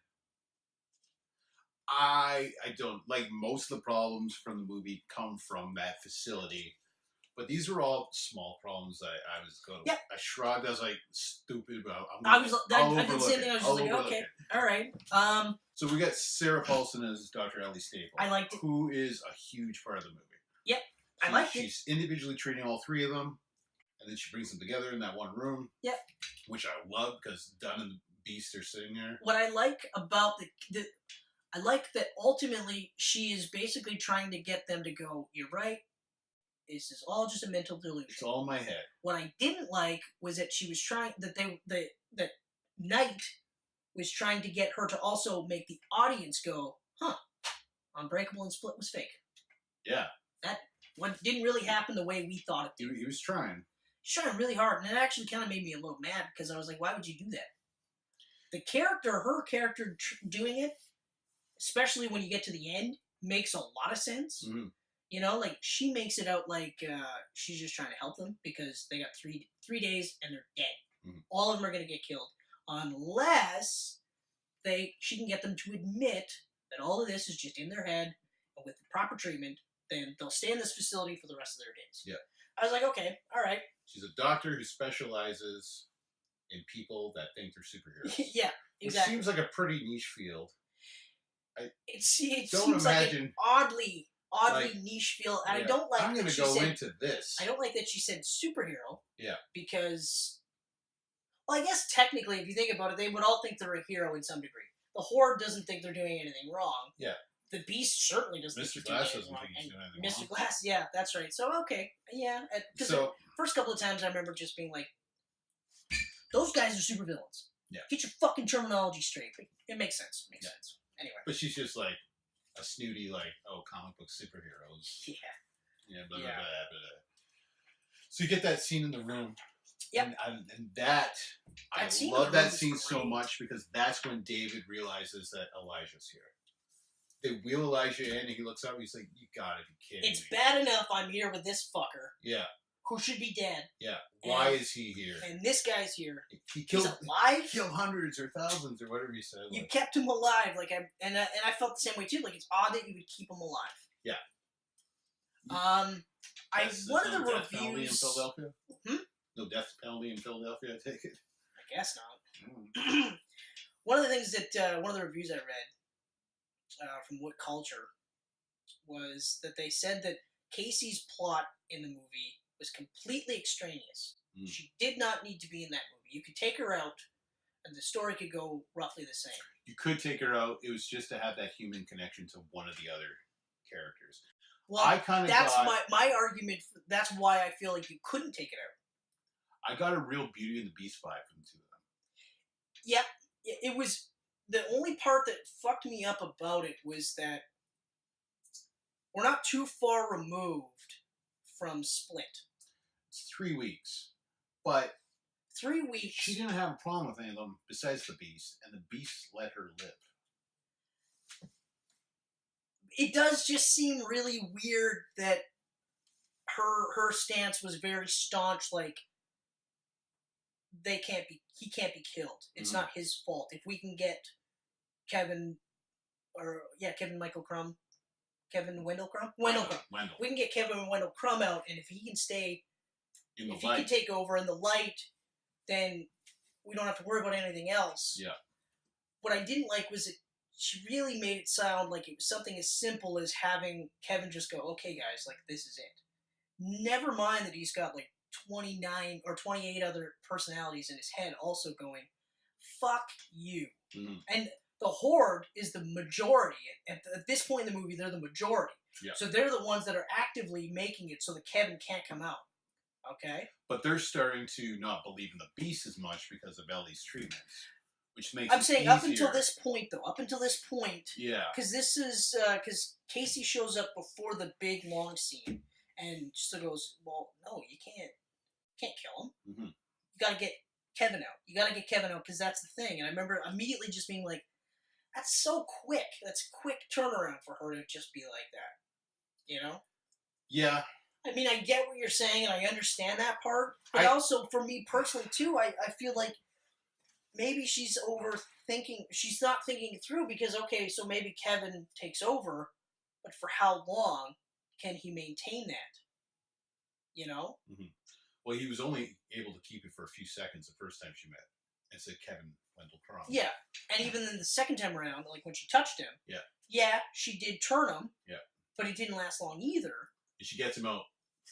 I don't like most of the problems from the movie come from that facility, but these were all small problems. I was going. Yep. I shrugged. I was like, stupid. I did the same thing. I was just like, okay, all right. So we got Sarah Paulson as Dr. Ellie Staple. I liked it. Who is a huge part of the movie. Yep, I liked it. She's individually treating all three of them, and then she brings them together in that one room. Yep. Which I love because Dunn and the Beast are sitting there. What I like about I like that ultimately she is basically trying to get them to go, you're right, this is all just a mental delusion. It's all in my head. What I didn't like was that she was trying, that Knight was trying to get her to also make the audience go, huh, Unbreakable and Split was fake. Yeah. That didn't really happen the way we thought it did. He was trying. He's trying really hard, and it actually kind of made me a little mad because I was like, why would you do that? Her character doing it, especially when you get to the end, makes a lot of sense. Mm-hmm. You know, like, she makes it out like she's just trying to help them because they got three days and they're dead. Mm-hmm. All of them are going to get killed unless she can get them to admit that all of this is just in their head, and with the proper treatment, then they'll stay in this facility for the rest of their days. Yeah. I was like, okay, all right. She's a doctor who specializes in people that think they're superheroes. Yeah, exactly. Which seems like a pretty niche field. It seems like an oddly niche field, and yeah. I don't like. I'm going to go into this. I don't like that she said superhero. Yeah. Because, well, I guess technically, if you think about it, they would all think they're a hero in some degree. The Horde doesn't think they're doing anything wrong. Yeah. The Beast certainly doesn't Mr. think Glass he's doesn't doing think he's anything doing wrong. anything Mr. wrong. Glass, yeah, that's right. So, okay, yeah. Because the first couple of times I remember just being like, those guys are supervillains. Yeah. Get your fucking terminology straight. It makes sense. Makes sense. Anyway. But she's just like a snooty, like, comic book superheroes. Yeah. Yeah, blah, blah, blah, blah. So you get that scene in the room. Yep. And I love that scene so much because that's when David realizes that Elijah's here. They wheel Elijah in and he looks up and he's like, you gotta be kidding me. It's bad enough I'm here with this fucker. Yeah. Who should be dead. Yeah. Why is he here? And this guy's here. He's alive? He killed hundreds or thousands or whatever he said. You kept him alive. And I felt the same way too. Like, it's odd that you would keep him alive. Yeah. One of the death penalty in Philadelphia? Hmm? No death penalty in Philadelphia, I take it? I guess not. One of the things that, one of the reviews I read from What Culture was that they said that Casey's plot in the movie was completely extraneous. Mm. She did not need to be in that movie. You could take her out, and the story could go roughly the same. You could take her out. It was just to have that human connection to one of the other characters. Well, that's my argument. That's why I feel like you couldn't take it out. I got a real Beauty and the Beast vibe from the two of them. Yeah, it was the only part that fucked me up about it was that we're not too far removed from Split. It's 3 weeks, but 3 weeks. She didn't have a problem with any of them besides the Beast, and the Beast let her live. It does just seem really weird that her stance was very staunch, like he can't be killed. It's not his fault. If we can get Kevin Wendell Crumb. We can get Kevin Wendell Crumb out, and if he can stay, he can take over in the light, then we don't have to worry about anything else. Yeah. What I didn't like was that she really made it sound like it was something as simple as having Kevin just go, okay, guys, like, this is it. Never mind that he's got, like, 29 or 28 other personalities in his head also going, fuck you. Mm-hmm. And the Horde is the majority. At this point in the movie, they're the majority. Yeah. So they're the ones that are actively making it so that Kevin can't come out. Okay? But they're starting to not believe in the Beast as much because of Ellie's treatments. Which makes I'm saying easier. Up until this point, yeah, because this is because Casey shows up before the big long scene and still goes, well, no, you can't kill him. Mm-hmm. You got to get Kevin out because that's the thing. And I remember immediately just being like, that's so quick. That's a quick turnaround for her to just be like that. You know? Yeah. I mean, I get what you're saying and I understand that part, but also for me personally too, I feel like maybe she's overthinking. She's not thinking it through because, okay, so maybe Kevin takes over, but for how long can he maintain that? You know? Mm-hmm. Well, he was only able to keep it for a few seconds the first time she met. And said Kevin Wendell Crumb. Yeah. And even then the second time around, like when she touched him, yeah, she did turn him. Yeah. But it didn't last long either. And she gets him out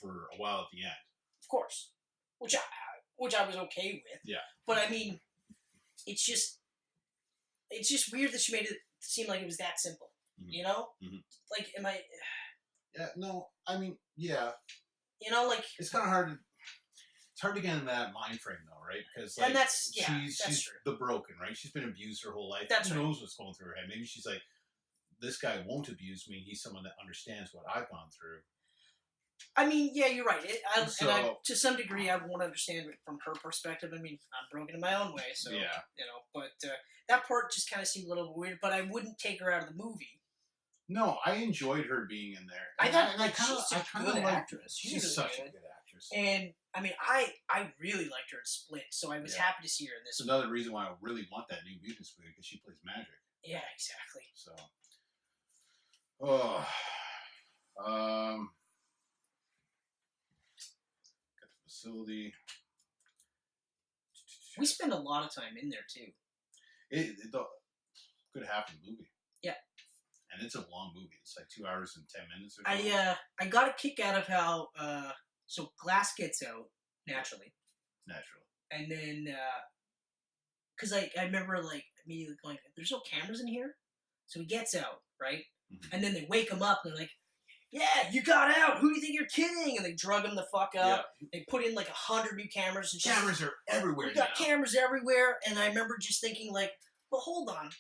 for a while at the end. Of course. Which I was okay with. Yeah. But I mean, it's just weird that she made it seem like it was that simple. Mm-hmm. You know? Mm-hmm. Like, am I... Yeah, no, I mean, yeah. You know, like... It's kind of hard to... It's hard to get in that mind frame, though, right? Because, like, and that's she's true. The broken, right? She's been abused her whole life. That's Who right. knows what's going through her head? Maybe she's like, this guy won't abuse me. He's someone that understands what I've gone through. I mean, yeah, you're right. To some degree, I won't understand it from her perspective. I mean, I'm broken in my own way, so, yeah. You know, but that part just kind of seemed a little weird, but I wouldn't take her out of the movie. No, I enjoyed her being in there. I thought she's a good actress. She's such a good actress. And, I mean, I really liked her in Split, so I was happy to see her in this. It's another reason why I really want that New Mutants movie, because she plays magic. Yeah, exactly. So, got the facility. We spend a lot of time in there, too. Good half of the movie. Yeah. And it's a long movie. It's like 2 hours and 10 minutes or something. I got a kick out of how, so Glass gets out, naturally. And then, because I remember, like, immediately going, there's no cameras in here? So he gets out, right? Mm-hmm. And then they wake him up, and they're like, yeah, you got out! Who do you think you're kidding? And they drug him the fuck up. Yeah. They put in, like, 100 new cameras. And cameras are everywhere We got cameras everywhere, and I remember just thinking, like, well, hold on.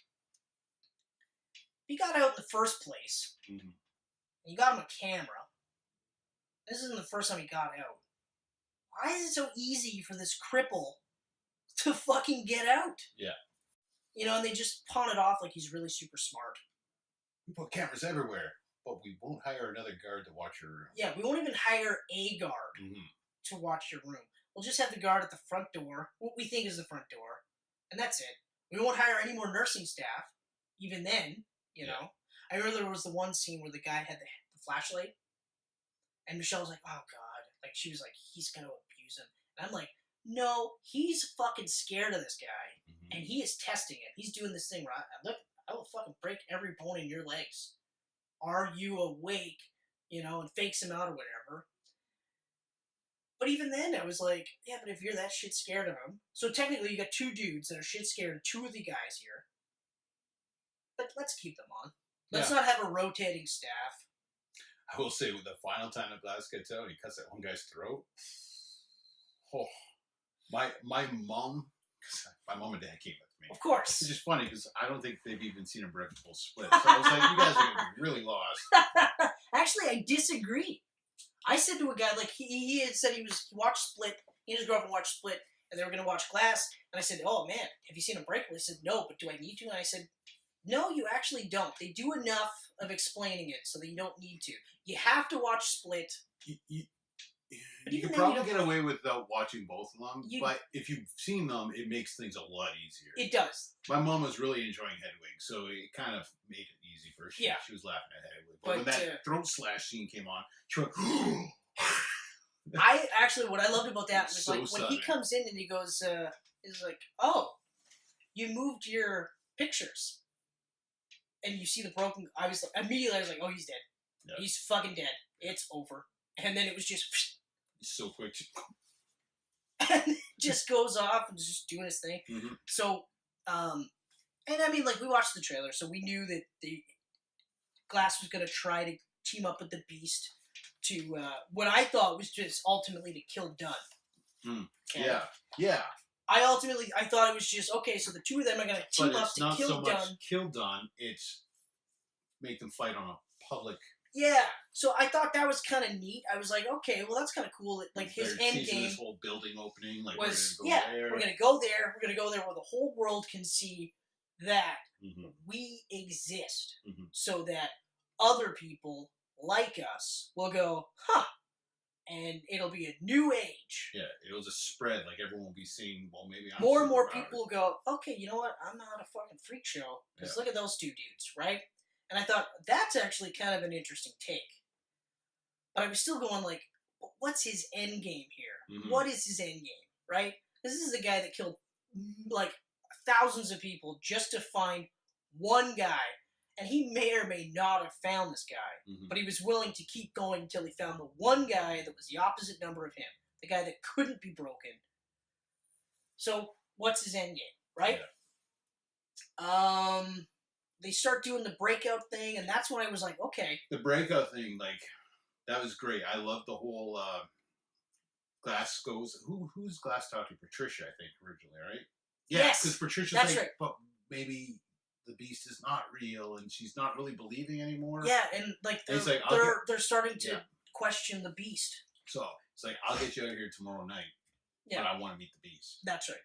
He got out in the first place. Mm-hmm. You got him a camera. This isn't the first time he got out. Why is it so easy for this cripple to fucking get out? Yeah. You know, and they just pawn it off like he's really super smart. We put cameras everywhere, but we won't hire another guard to watch your room. Yeah, we won't even hire a guard to watch your room. We'll just have the guard at the front door, what we think is the front door, and that's it. We won't hire any more nursing staff, even then, you know. I remember there was the one scene where the guy had the flashlight, and Michelle was like, oh, God. Like, she was like, he's going to abuse him. And I'm like, no, he's fucking scared of this guy, and he is testing it. He's doing this thing where I will fucking break every bone in your legs. Are you awake? You know, and fakes him out or whatever. But even then, I was like, yeah, but if you're that shit scared of him. So technically, you got two dudes that are shit scared of two of the guys here. But let's keep them on. Let's not have a rotating staff. I will say, with the final time that Glass gets out, he cuts that one guy's throat. Oh, my mom and dad came with me. Of course. It's just funny because I don't think they've even seen Unbreakable Split. So I was like, you guys are going to be really lost. Actually, I disagree. I said to a guy, like, he had said he watched Split. He and his girlfriend watched Split, and they were going to watch Glass. And I said, oh, man, have you seen Unbreakable? He said, no, but do I need to? And I said, no, you actually don't. They do enough of explaining it so that you don't need to. You have to watch Split. You can probably get away with watching both of them, but if you've seen them, it makes things a lot easier. It does. My mom was really enjoying Hedwig, so it kind of made it easy for her. She was laughing at Hedwig. But when that throat slash scene came on, she went, what I loved about that was, so like, when he comes in and he goes, is like, oh, you moved your pictures. And you see the broken, immediately I was like, oh, he's dead. Yep. He's fucking dead. It's over. And then it was just... He's so quick. And just goes off and just doing his thing. Mm-hmm. So, and I mean, like, we watched the trailer, so we knew that the Glass was going to try to team up with the Beast to, what I thought was just ultimately to kill Dunn. Mm. Yeah. Yeah. I thought it was just, okay, so the two of them are going to team up to kill Dunn. But it's not so much kill Dunn, it's make them fight on a public... Yeah, so I thought that was kind of neat. I was like, okay, well, that's kind of cool. Like, his end game... this whole building opening, like, was, we're going to go there. We're going to go there where the whole world can see that we exist. So that other people like us will go, huh, and it'll be a new age. Yeah, it'll just spread. Like, everyone will be seeing, well, maybe I'm more and more superpowered. people will go, okay, you know what? I'm not a fucking freak show. Because look at those two dudes, right? And I thought, that's actually kind of an interesting take. But I was still going like, what's his end game here? Mm-hmm. What is his end game, right? This is the guy that killed, like, thousands of people just to find one guy. And he may or may not have found this guy. Mm-hmm. But he was willing to keep going until he found the one guy that was the opposite number of him. The guy that couldn't be broken. So, what's his end game, right? Yeah. They start doing the breakout thing, and that's when I was like, okay. The breakout thing, like, that was great. I loved the whole Glass goes... Who's Glass talking to? Patricia, I think, originally, right? Yeah, because Patricia's that's like, right. But maybe the Beast is not real, and she's not really believing anymore. Yeah, and like they're starting to question the Beast. So it's like, I'll get you out of here tomorrow night, but I want to meet the Beast. That's right.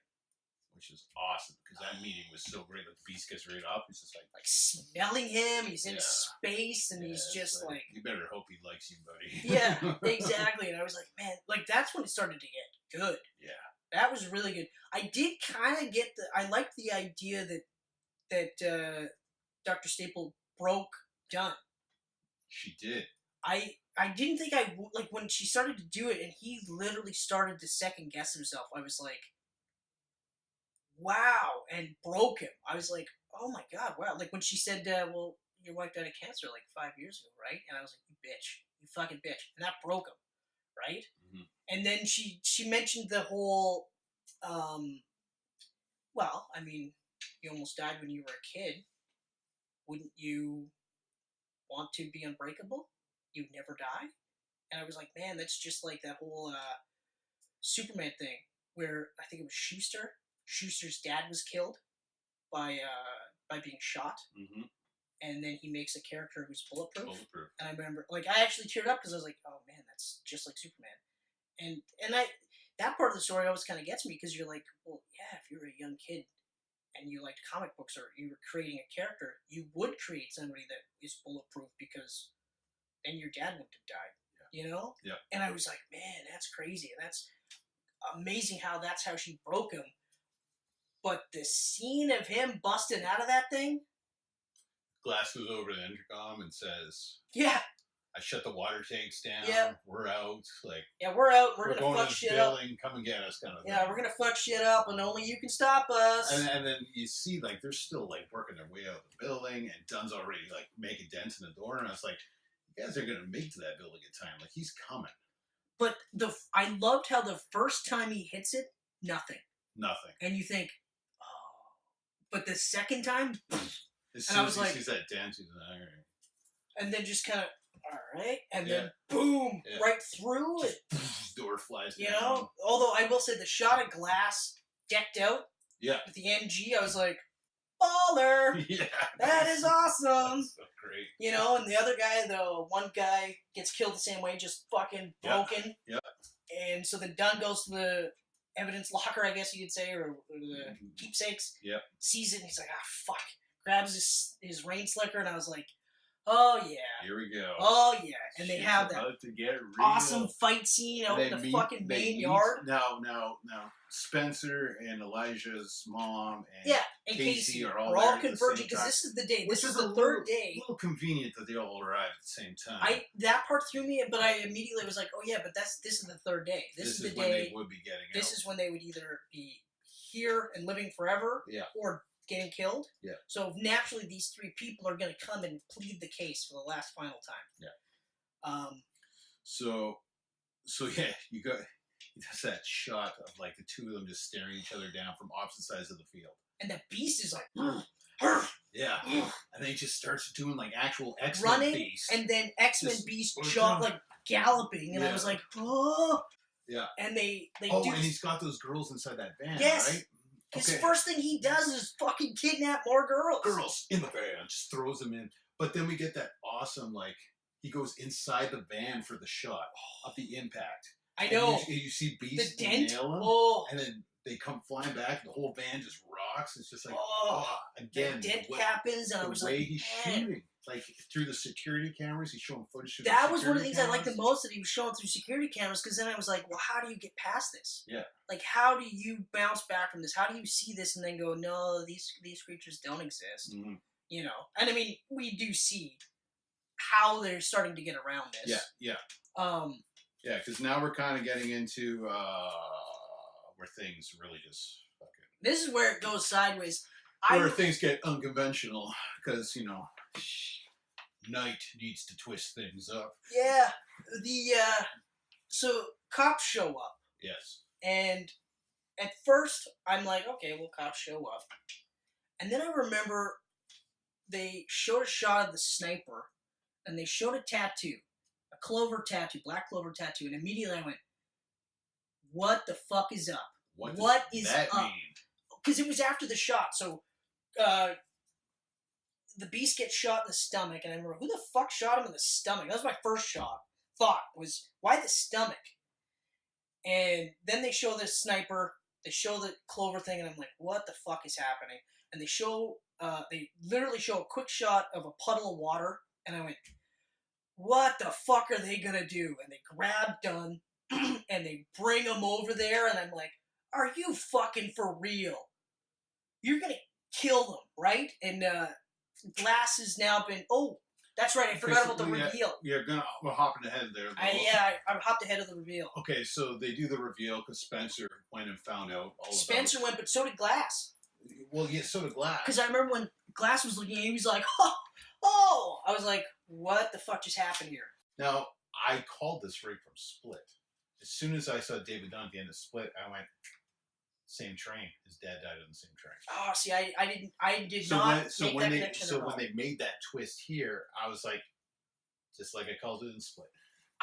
Which is awesome, because that meeting was so great. Like, the Beast gets right up. He's just like smelling him. He's in space, and he's just like, you better hope he likes you, buddy. Yeah, exactly. And I was like, man, like, that's when it started to get good. Yeah. That was really good. I did kind of get I liked the idea that Dr. Staple broke Dunn. She did. I didn't think like, when she started to do it and he literally started to second guess himself, I was like, wow, and broke him. I was like, oh my god, wow. Like, when she said, well, your wife died of cancer like 5 years ago, right? And I was like, you bitch. You fucking bitch. And that broke him, right? Mm-hmm. And then she mentioned the whole, well, I mean, you almost died when you were a kid. Wouldn't you want to be unbreakable? You'd never die? And I was like, man, that's just like that whole Superman thing, where I think it was Schuster. Schuster's dad was killed by being shot. Mm-hmm. And then he makes a character who's bulletproof. And I remember, like, I actually teared up because I was like, oh man, that's just like Superman. And that part of the story always kind of gets me, because you're like, well, yeah, if you're a young kid and you liked comic books, or you were creating a character, you would create somebody that is bulletproof, because then your dad wouldn't have died, you know? Yeah. And I was like, man, that's crazy. And that's amazing that's how she broke him. But the scene of him busting out of that thing. Glass goes over to the intercom and says, yeah, I shut the water tanks down. Yeah. We're out. Like, yeah, we're out. We're going gonna fuck shit up. Come and get us, kind of thing. Yeah, we're gonna fuck shit up, and only you can stop us. And then you see, like, they're still, like, working their way out of the building, and Dunn's already, like, making dents in the door, and I was like, you guys are gonna make to that building in time. Like, he's coming. But I loved how the first time he hits it, nothing. And you think, oh. But the second time, as soon as he sees that dent, he's like, all right. And then just kind of, all right, and then boom, right through it. Door flies down. You know, although I will say the shot of Glass decked out with the MG, I was like, baller! Yeah. That is awesome! That's so great. You know, and the other guy, the one guy gets killed the same way, just fucking broken. Yeah. And so then Dunn goes to the evidence locker, I guess you could say, or the keepsakes. Yep. Sees it, and he's like, fuck. Grabs his rain slicker, and I was like, oh yeah. Here we go. Oh yeah. And they have that awesome fight scene out in the fucking main yard. Now, Spencer and Elijah's mom and Casey are all converging, because this is the day. This is the third day. A little convenient that they all arrive at the same time. That part threw me, but I immediately was like, oh yeah, but this is the third day. This is the when day they would be getting This is when they would either be here and living forever, or getting killed. Yeah. So naturally, these three people are going to come and plead the case for the last final time. Yeah. So yeah, you got. That's that shot of, like, the two of them just staring each other down from opposite sides of the field. And the Beast is like, yeah. And then he just starts doing, like, actual X-Men Beast. And then X-Men Beast like galloping. And I was like, oh. Yeah. And they and he's got those girls inside that van, right? His first thing he does is fucking kidnap more girls. Girls in the van. Just throws them in. But then we get that awesome, like, he goes inside the van for the shot of the impact. I know. And you see Beast the dent. Nail him, oh. And then they come flying back, and the whole van just rocks. It's just like, again. the dent happens, and I was like, the way he's shooting. like through the security cameras. He's showing footage. Through That the was one of the things I liked the cameras. most, that he was showing through security cameras, because then I was like, well, how do you get past this? Yeah. Like, how do you bounce back from this? How do you see this and then go, no, these creatures don't exist? Mm-hmm. You know? And I mean, we do see how they're starting to get around this. Yeah. Yeah, because now we're kind of getting into where things really just fucking... This is where it goes sideways. Where things get unconventional, because, you know, Night needs to twist things up. Yeah. So cops show up. Yes. And at first, I'm like, okay, well, cops show up. And then I remember they showed a shot of the sniper, and they showed a tattoo. A clover tattoo, black clover tattoo, and immediately I went, what the fuck is up? What is that up? mean? Because it was after the shot, so the beast gets shot in the stomach, and I remember, who the fuck shot him in the stomach? That was my first thought was, why the stomach? And then they show the sniper, they show the clover thing, and I'm like, what the fuck is happening? And they literally show a quick shot of a puddle of water, and I went, what the fuck are they gonna do? And they grab Dunn, and they bring him over there, and I'm like, are you fucking for real? You're gonna kill them, right? And Glass has now been... Oh, that's right, I forgot about the reveal. We're hopping ahead there. I hopped ahead of the reveal. Okay, so they do the reveal because Spencer went and found out all Spencer went, but so did Glass. Well, yeah, so did Glass. Because I remember when Glass was looking at him, he was like, oh! I was like, what the fuck just happened here? Now, I called this right from Split. As soon as I saw David Dunn at the end of Split, I went, same train. His dad died on the same train. Oh, see, I did not make that connection at all. When they made that twist here, I was like, just like I called it in Split.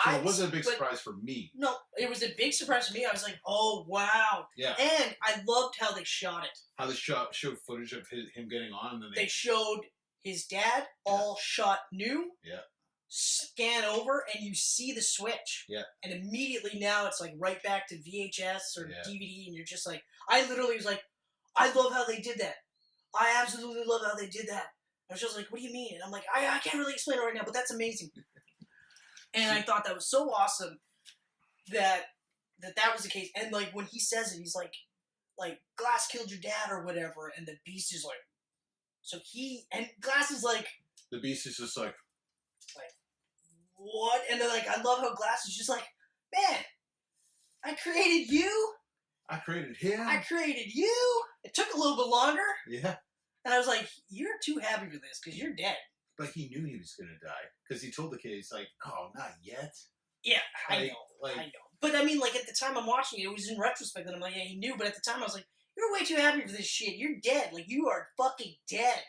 So it wasn't a big surprise for me. No, it was a big surprise for me. I was like, oh, wow. Yeah. And I loved how they shot it. How they showed footage of him getting on. And then they showed his dad all shot new. Yeah. Scan over, and you see the switch. Yeah. And immediately now it's like right back to VHS or DVD, and you're just like, I literally was like, I love how they did that. I absolutely love how they did that. I was just like, what do you mean? And I'm like, I can't really explain it right now, but that's amazing. And I thought that was so awesome that was the case. And like when he says it, he's like Glass killed your dad or whatever, and the Beast is like, so and Glass is like, the Beast is just like what? And then like I love how Glass is just like, man, I created you. I created him. I created you. It took a little bit longer. Yeah. And I was like, you're too happy for this because you're dead. But he knew he was going to die. Because he told the kid, he's like, oh, not yet. Yeah, I know. But I mean, like, at the time I'm watching it, it was in retrospect, and I'm like, yeah, he knew. But at the time I was like, you're way too happy for this shit. You're dead. Like, you are fucking dead.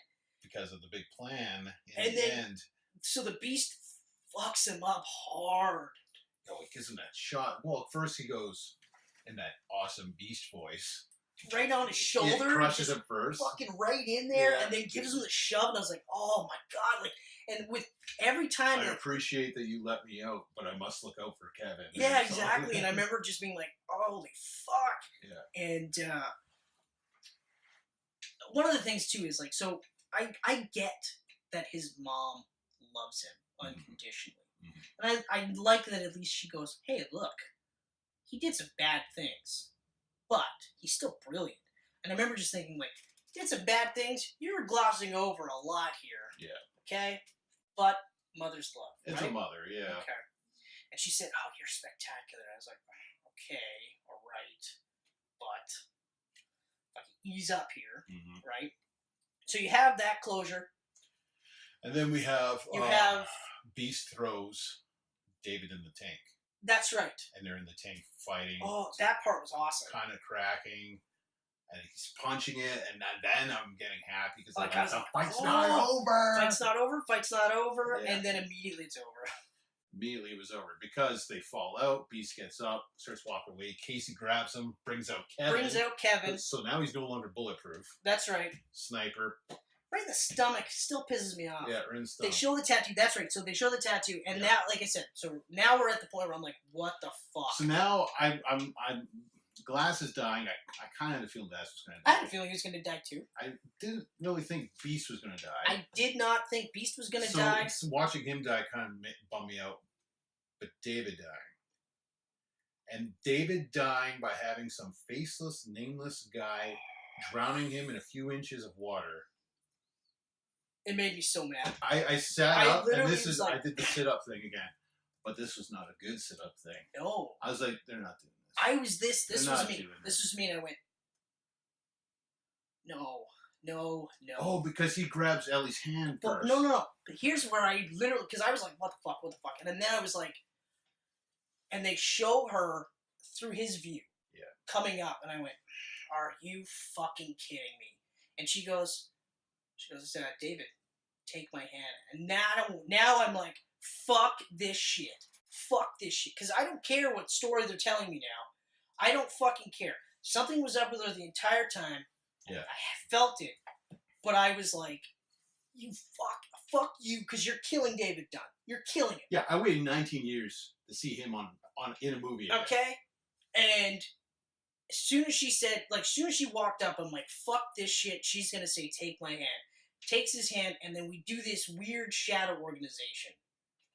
Because of the big plan in the end. So the Beast fucks him up hard. Oh, he gives him that shot. Well, first he goes in that awesome Beast voice. Right on his shoulder. It crushes him first. Fucking right in there, and then gives him the shove, and I was like, oh my god. Like, and with every time... I appreciate that you let me out, but I must look out for Kevin. Yeah, exactly. And I remember just being like, holy fuck. Yeah. And one of the things, too, is like, so I get that his mom loves him unconditionally. Mm-hmm. And I like that at least she goes, hey, look, he did some bad things, but he's still brilliant. And I remember just thinking, like, he did some bad things. You're glossing over a lot here. Yeah. Okay? But mother's love. It's right? a mother, yeah. Okay. And she said, oh, you're spectacular. I was like, okay, all right. But ease up here, right? So you have that closure. And then we have... Beast throws David in the tank. That's right. And they're in the tank fighting. Oh, that part was awesome. Kind of cracking. And he's punching it. And then I'm getting happy because the fight's not over. Fight's not over. Yeah. And then immediately it's over. Immediately it was over. Because they fall out. Beast gets up. Starts walking away. Casey grabs him. Brings out Kevin. So now he's no longer bulletproof. That's right. Sniper. Right in the stomach still pisses me off. Yeah, right in the stomach. They show the tattoo. That's right. So they show the tattoo, and now, like I said, so now we're at the point where I'm like, what the fuck? So now I'm Glass is dying, I kind of had a feeling Glass was going to I die. had a feeling he was going to die too. I didn't really think Beast was going to die. I did not think Beast was going to die. So watching him die kind of bummed me out. But David dying. And David dying by having some faceless, nameless guy drowning him in a few inches of water. It made me so mad. I sat up, and I did the sit-up thing again. But this was not a good sit-up thing. No. I was like, they're not doing this. This was me. This was me, and I went, no. Oh, because he grabs Ellie's hand first. No. But here's where I literally, because I was like, what the fuck? And then I was like, and they show her through his view. Yeah. Coming up, and I went, are you fucking kidding me? And she goes, David, take my hand. And now I'm like, fuck this shit. Because I don't care what story they're telling me now. I don't fucking care. Something was up with her the entire time. Yeah. I felt it. But I was like, you fuck you, because you're killing David Dunn. You're killing it. Yeah, I waited 19 years to see him in a movie again. Okay? And as soon as she walked up, I'm like, fuck this shit. She's going to say, take my hand. Takes his hand, and then we do this weird shadow organization.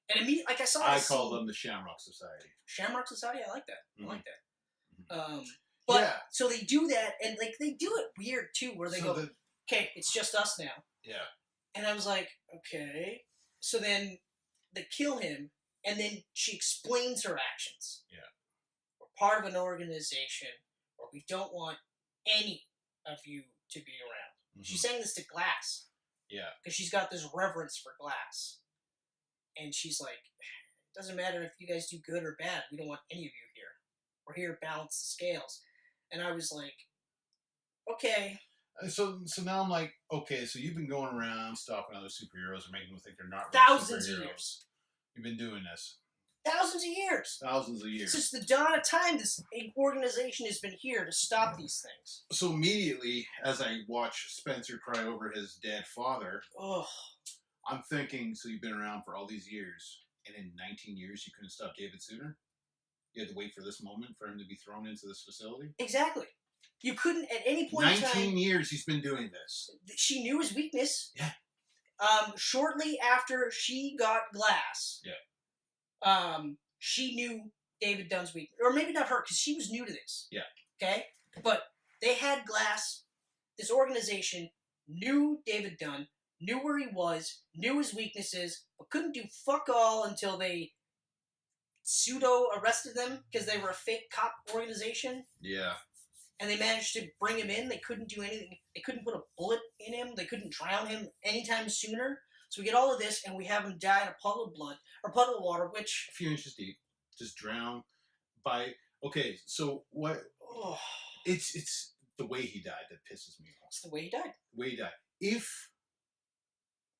And immediately, like I saw this call them the Shamrock Society. Shamrock Society? I like that. Mm-hmm. I like that. Mm-hmm. But, yeah. So they do that, and like they do it weird, too, where they go, okay, it's just us now. Yeah. And I was like, okay. So then they kill him, and then she explains her actions. Yeah. We're part of an organization where we don't want any of you to be around. Mm-hmm. She's saying this to Glass. Yeah. Because she's got this reverence for Glass. And she's like, it doesn't matter if you guys do good or bad. We don't want any of you here. We're here to balance the scales. And I was like, okay. So now I'm like, okay, so you've been going around stopping other superheroes and making them think they're not thousands of years. You've been doing this. Thousands of years. Thousands of years. Since the dawn of time, this organization has been here to stop these things. So immediately, as I watch Spencer cry over his dead father, I'm thinking, so you've been around for all these years, and in 19 years you couldn't stop David sooner? You had to wait for this moment for him to be thrown into this facility? Exactly. You couldn't at any point 19 years he's been doing this. She knew his weakness. Yeah. Shortly after she got Glass. Yeah. She knew David Dunn's weakness. Or maybe not her, because she was new to this. Yeah. Okay? But they had Glass. This organization knew David Dunn, knew where he was, knew his weaknesses, but couldn't do fuck all until they pseudo-arrested them because they were a fake cop organization. Yeah. And they managed to bring him in. They couldn't do anything. They couldn't put a bullet in him. They couldn't drown him anytime sooner. So we get all of this, and we have him die in a puddle of blood, or puddle of water, which... A few inches deep. Just drown by... Okay, so what... Oh. It's the way he died that pisses me off. It's the way he died. The way he died. If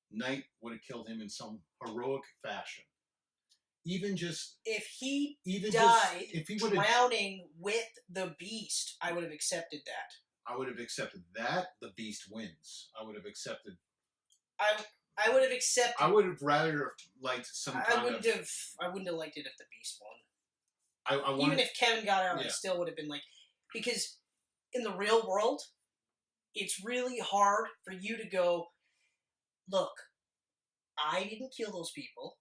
Knight would have killed him in some heroic fashion, even just... If he died drowning with the Beast, I would have accepted that. I would have accepted that. The Beast wins. I would have accepted... I would have accepted... I would have rather liked some kind I wouldn't have liked it if the Beast won. Even if Kevin got out, I still would have been like... Because in the real world, it's really hard for you to go, look, I didn't kill those people.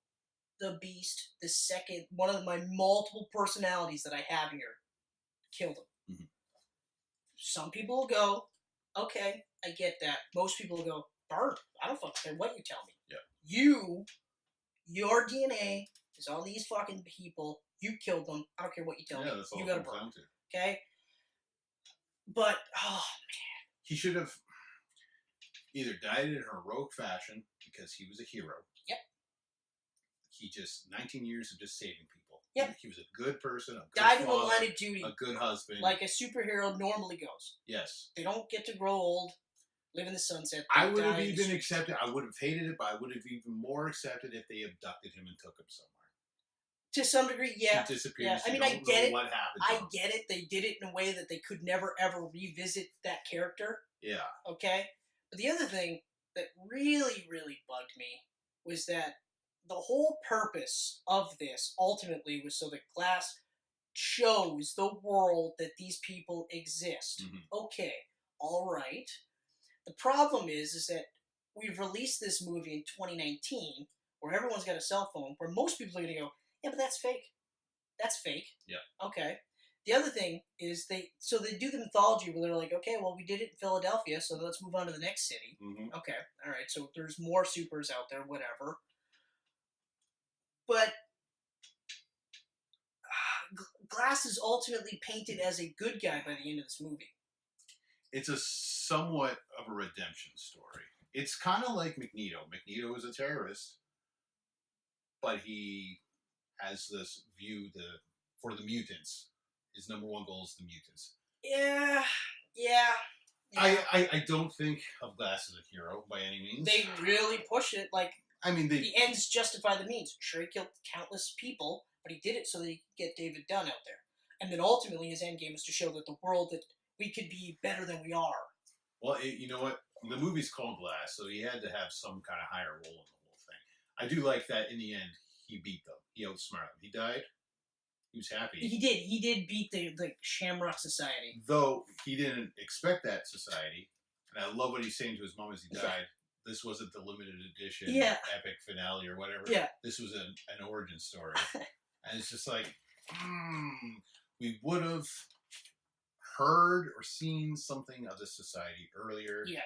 The Beast, the second, one of my multiple personalities that I have here, killed him. Mm-hmm. Some people will go, okay, I get that. Most people will go, burn. I don't fucking care what you tell me. Yeah. Your DNA is on these fucking people. You killed them. I don't care what you tell me. That's all you gotta burn. Okay? But, oh, man. He should have either died in a heroic fashion because he was a hero. Yep. He just, 19 years of just saving people. Yep. He was a good person, a good died father, in the line of duty. A good husband. Like a superhero normally goes. Yes. They don't get to grow old, live in the sunset. I would have even accepted, I would have hated it, but I would have even more accepted if they abducted him and took him somewhere. To some degree, yeah. He disappears. Yeah. I mean, I get it. What happened? I get it. They did it in a way that they could never, ever revisit that character. Yeah. Okay? But the other thing that really, really bugged me was that the whole purpose of this, ultimately, was so that Glass shows the world that these people exist. Mm-hmm. Okay, all right. The problem is that we've released this movie in 2019, where everyone's got a cell phone, where most people are going to go, yeah, but that's fake. That's fake. Yeah. Okay. The other thing is they do the mythology where they're like, okay, well, we did it in Philadelphia, so let's move on to the next city. Mm-hmm. Okay, all right, so there's more supers out there, whatever. But Glass is ultimately painted as a good guy by the end of this movie. It's a somewhat of a redemption story. It's kind of like Magneto. Magneto is a terrorist, but he has this view for the mutants. His number one goal is the mutants. Yeah. I don't think of Glass as a hero by any means. They really push it. Like, I mean, the ends justify the means. Sure, he killed countless people, but he did it so that he could get David Dunn out there. And then ultimately his end game is to show that the world, that we could be better than we are. Well, you know what? The movie's called Glass, so he had to have some kind of higher role in the whole thing. I do like that in the end, he beat them. He outsmarted them. He died. He was happy. He did beat the Shamrock Society. Though he didn't expect that society. And I love what he's saying to his mom as he died. This wasn't the limited edition epic finale or whatever. Yeah. This was an origin story. And it's just like, we would have heard or seen something of this society earlier. Yeah.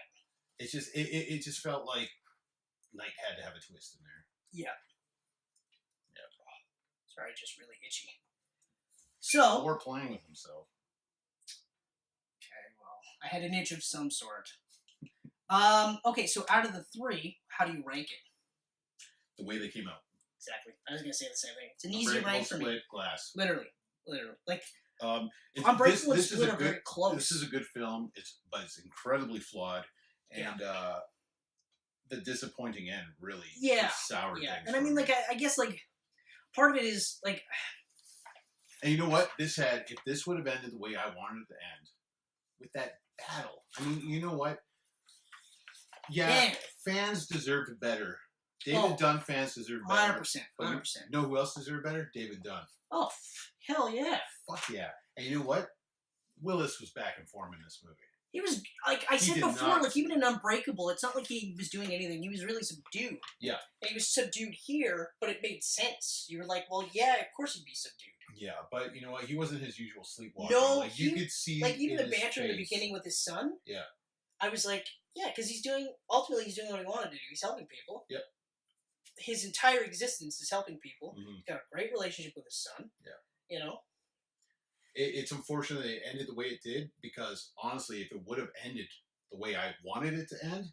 It's just, it just felt like Night had to have a twist in there. Yeah. Yeah. Sorry, just really itchy. So. Or playing with himself. Okay, well, I had an itch of some sort. Okay, so out of the three, how do you rank it? The way they came out. Exactly. I was going to say the same thing. It's an easy rank for me. Glass. Literally. Like, Unbreakable and Split are very close. This is a good film, but it's incredibly flawed. And the disappointing end really soured things. And I mean, like, I guess, like, part of it is, like... And you know what? If this would have ended the way I wanted it to end, with that battle, I mean, you know what? Yeah, fans deserved better. David Dunn fans deserve better. 100%. But 100%. you know who else deserved better? David Dunn. Oh, hell yeah. Fuck yeah. And you know what? Willis was back in form in this movie. He was, like I said before, like, even in Unbreakable, it's not like he was doing anything. He was really subdued. Yeah. And he was subdued here, but it made sense. You were like, well, yeah, of course he'd be subdued. Yeah, but you know what? He wasn't his usual sleepwalker. No, like, you could see, like, even the banter in the beginning with his son. Yeah. I was like, yeah, because ultimately he's doing what he wanted to do. He's helping people. Yep. His entire existence is helping people. Mm-hmm. He's got a great relationship with his son. Yeah. You know? It's unfortunate that it ended the way it did, because honestly, if it would have ended the way I wanted it to end,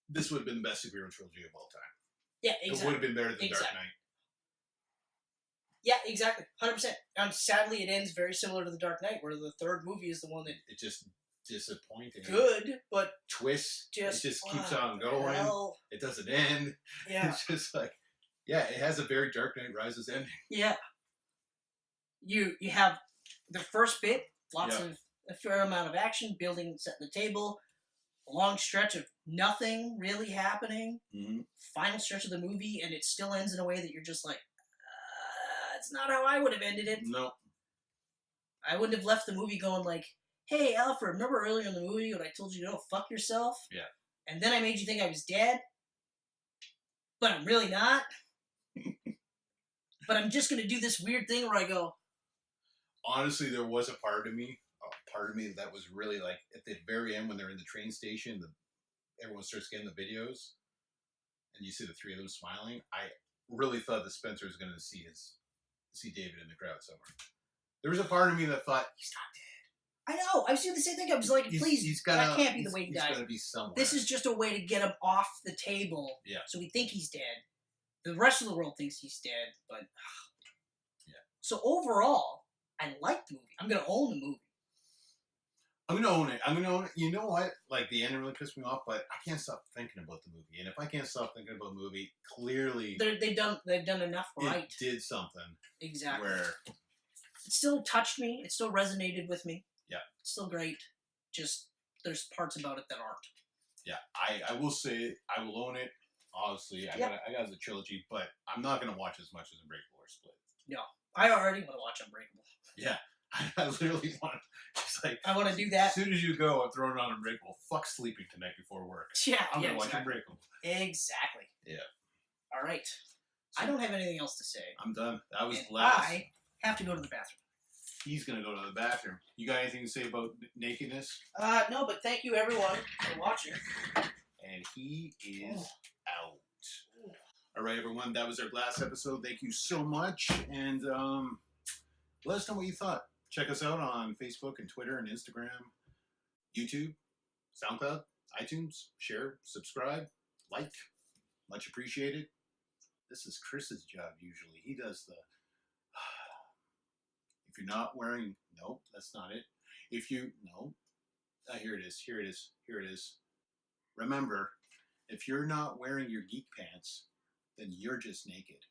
this would have been the best superhero trilogy of all time. Yeah, exactly. It would have been better than Dark Knight. Yeah, exactly. 100%. Sadly, it ends very similar to The Dark Knight, where the third movie is the one that... It's just disappointing. Good, but... Twist. It just keeps on going. It doesn't end. Yeah. It's just like... Yeah, it has a very Dark Knight Rises ending. Yeah. You have the first bit, a fair amount of action, building, setting the table, a long stretch of nothing really happening, final stretch of the movie, and it still ends in a way that you're just like, it's not how I would have ended it. No. I wouldn't have left the movie going like, hey, Alfred, remember earlier in the movie when I told you to go fuck yourself? Yeah. And then I made you think I was dead? But I'm really not? But I'm just going to do this weird thing where I go... Honestly, there was a part of me that was really like, at the very end when they're in the train station, everyone starts getting the videos, and you see the three of them smiling. I really thought that Spencer was going to see David in the crowd somewhere. There was a part of me that thought, he's not dead. I know. I was doing the same thing. I was like, please, that can't be the way he died. He's got to be somewhere. This is just a way to get him off the table. Yeah. So we think he's dead. The rest of the world thinks he's dead, but... Yeah. So overall, I like the movie. I'm going to own the movie. I'm going to own it. You know what? Like, the ending really pissed me off, but I can't stop thinking about the movie. And if I can't stop thinking about the movie, clearly... They've done enough right. It did something. Exactly. Where... It still touched me. It still resonated with me. Yeah. It's still great. Just, there's parts about it that aren't. Yeah. I will say, I will own it. obviously. I got the trilogy, but I'm not gonna watch as much as Unbreakable or Split. No, I already want to watch Unbreakable. Yeah, I literally want. It's like I want to do that. As soon as you go, I'm throwing on Unbreakable. Fuck sleeping tonight before work. Yeah, I'm gonna watch exactly. Unbreakable. Exactly. Yeah. All right. So, I don't have anything else to say. I'm done. That was and last. I have to go to the bathroom. He's gonna go to the bathroom. You got anything to say about nakedness? No, but thank you everyone for watching. And he is out. All right, everyone. That was our last episode. Thank you so much, and let us know what you thought. Check us out on Facebook and Twitter and Instagram, YouTube, SoundCloud, iTunes. Share, subscribe, like. Much appreciated. This is Chris's job usually. He does the... If you're not wearing... Nope, that's not it. If you... No. Here it is. Here it is. Here it is. Remember, if you're not wearing your geek pants, then you're just naked.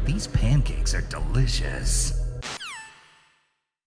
These pancakes are delicious.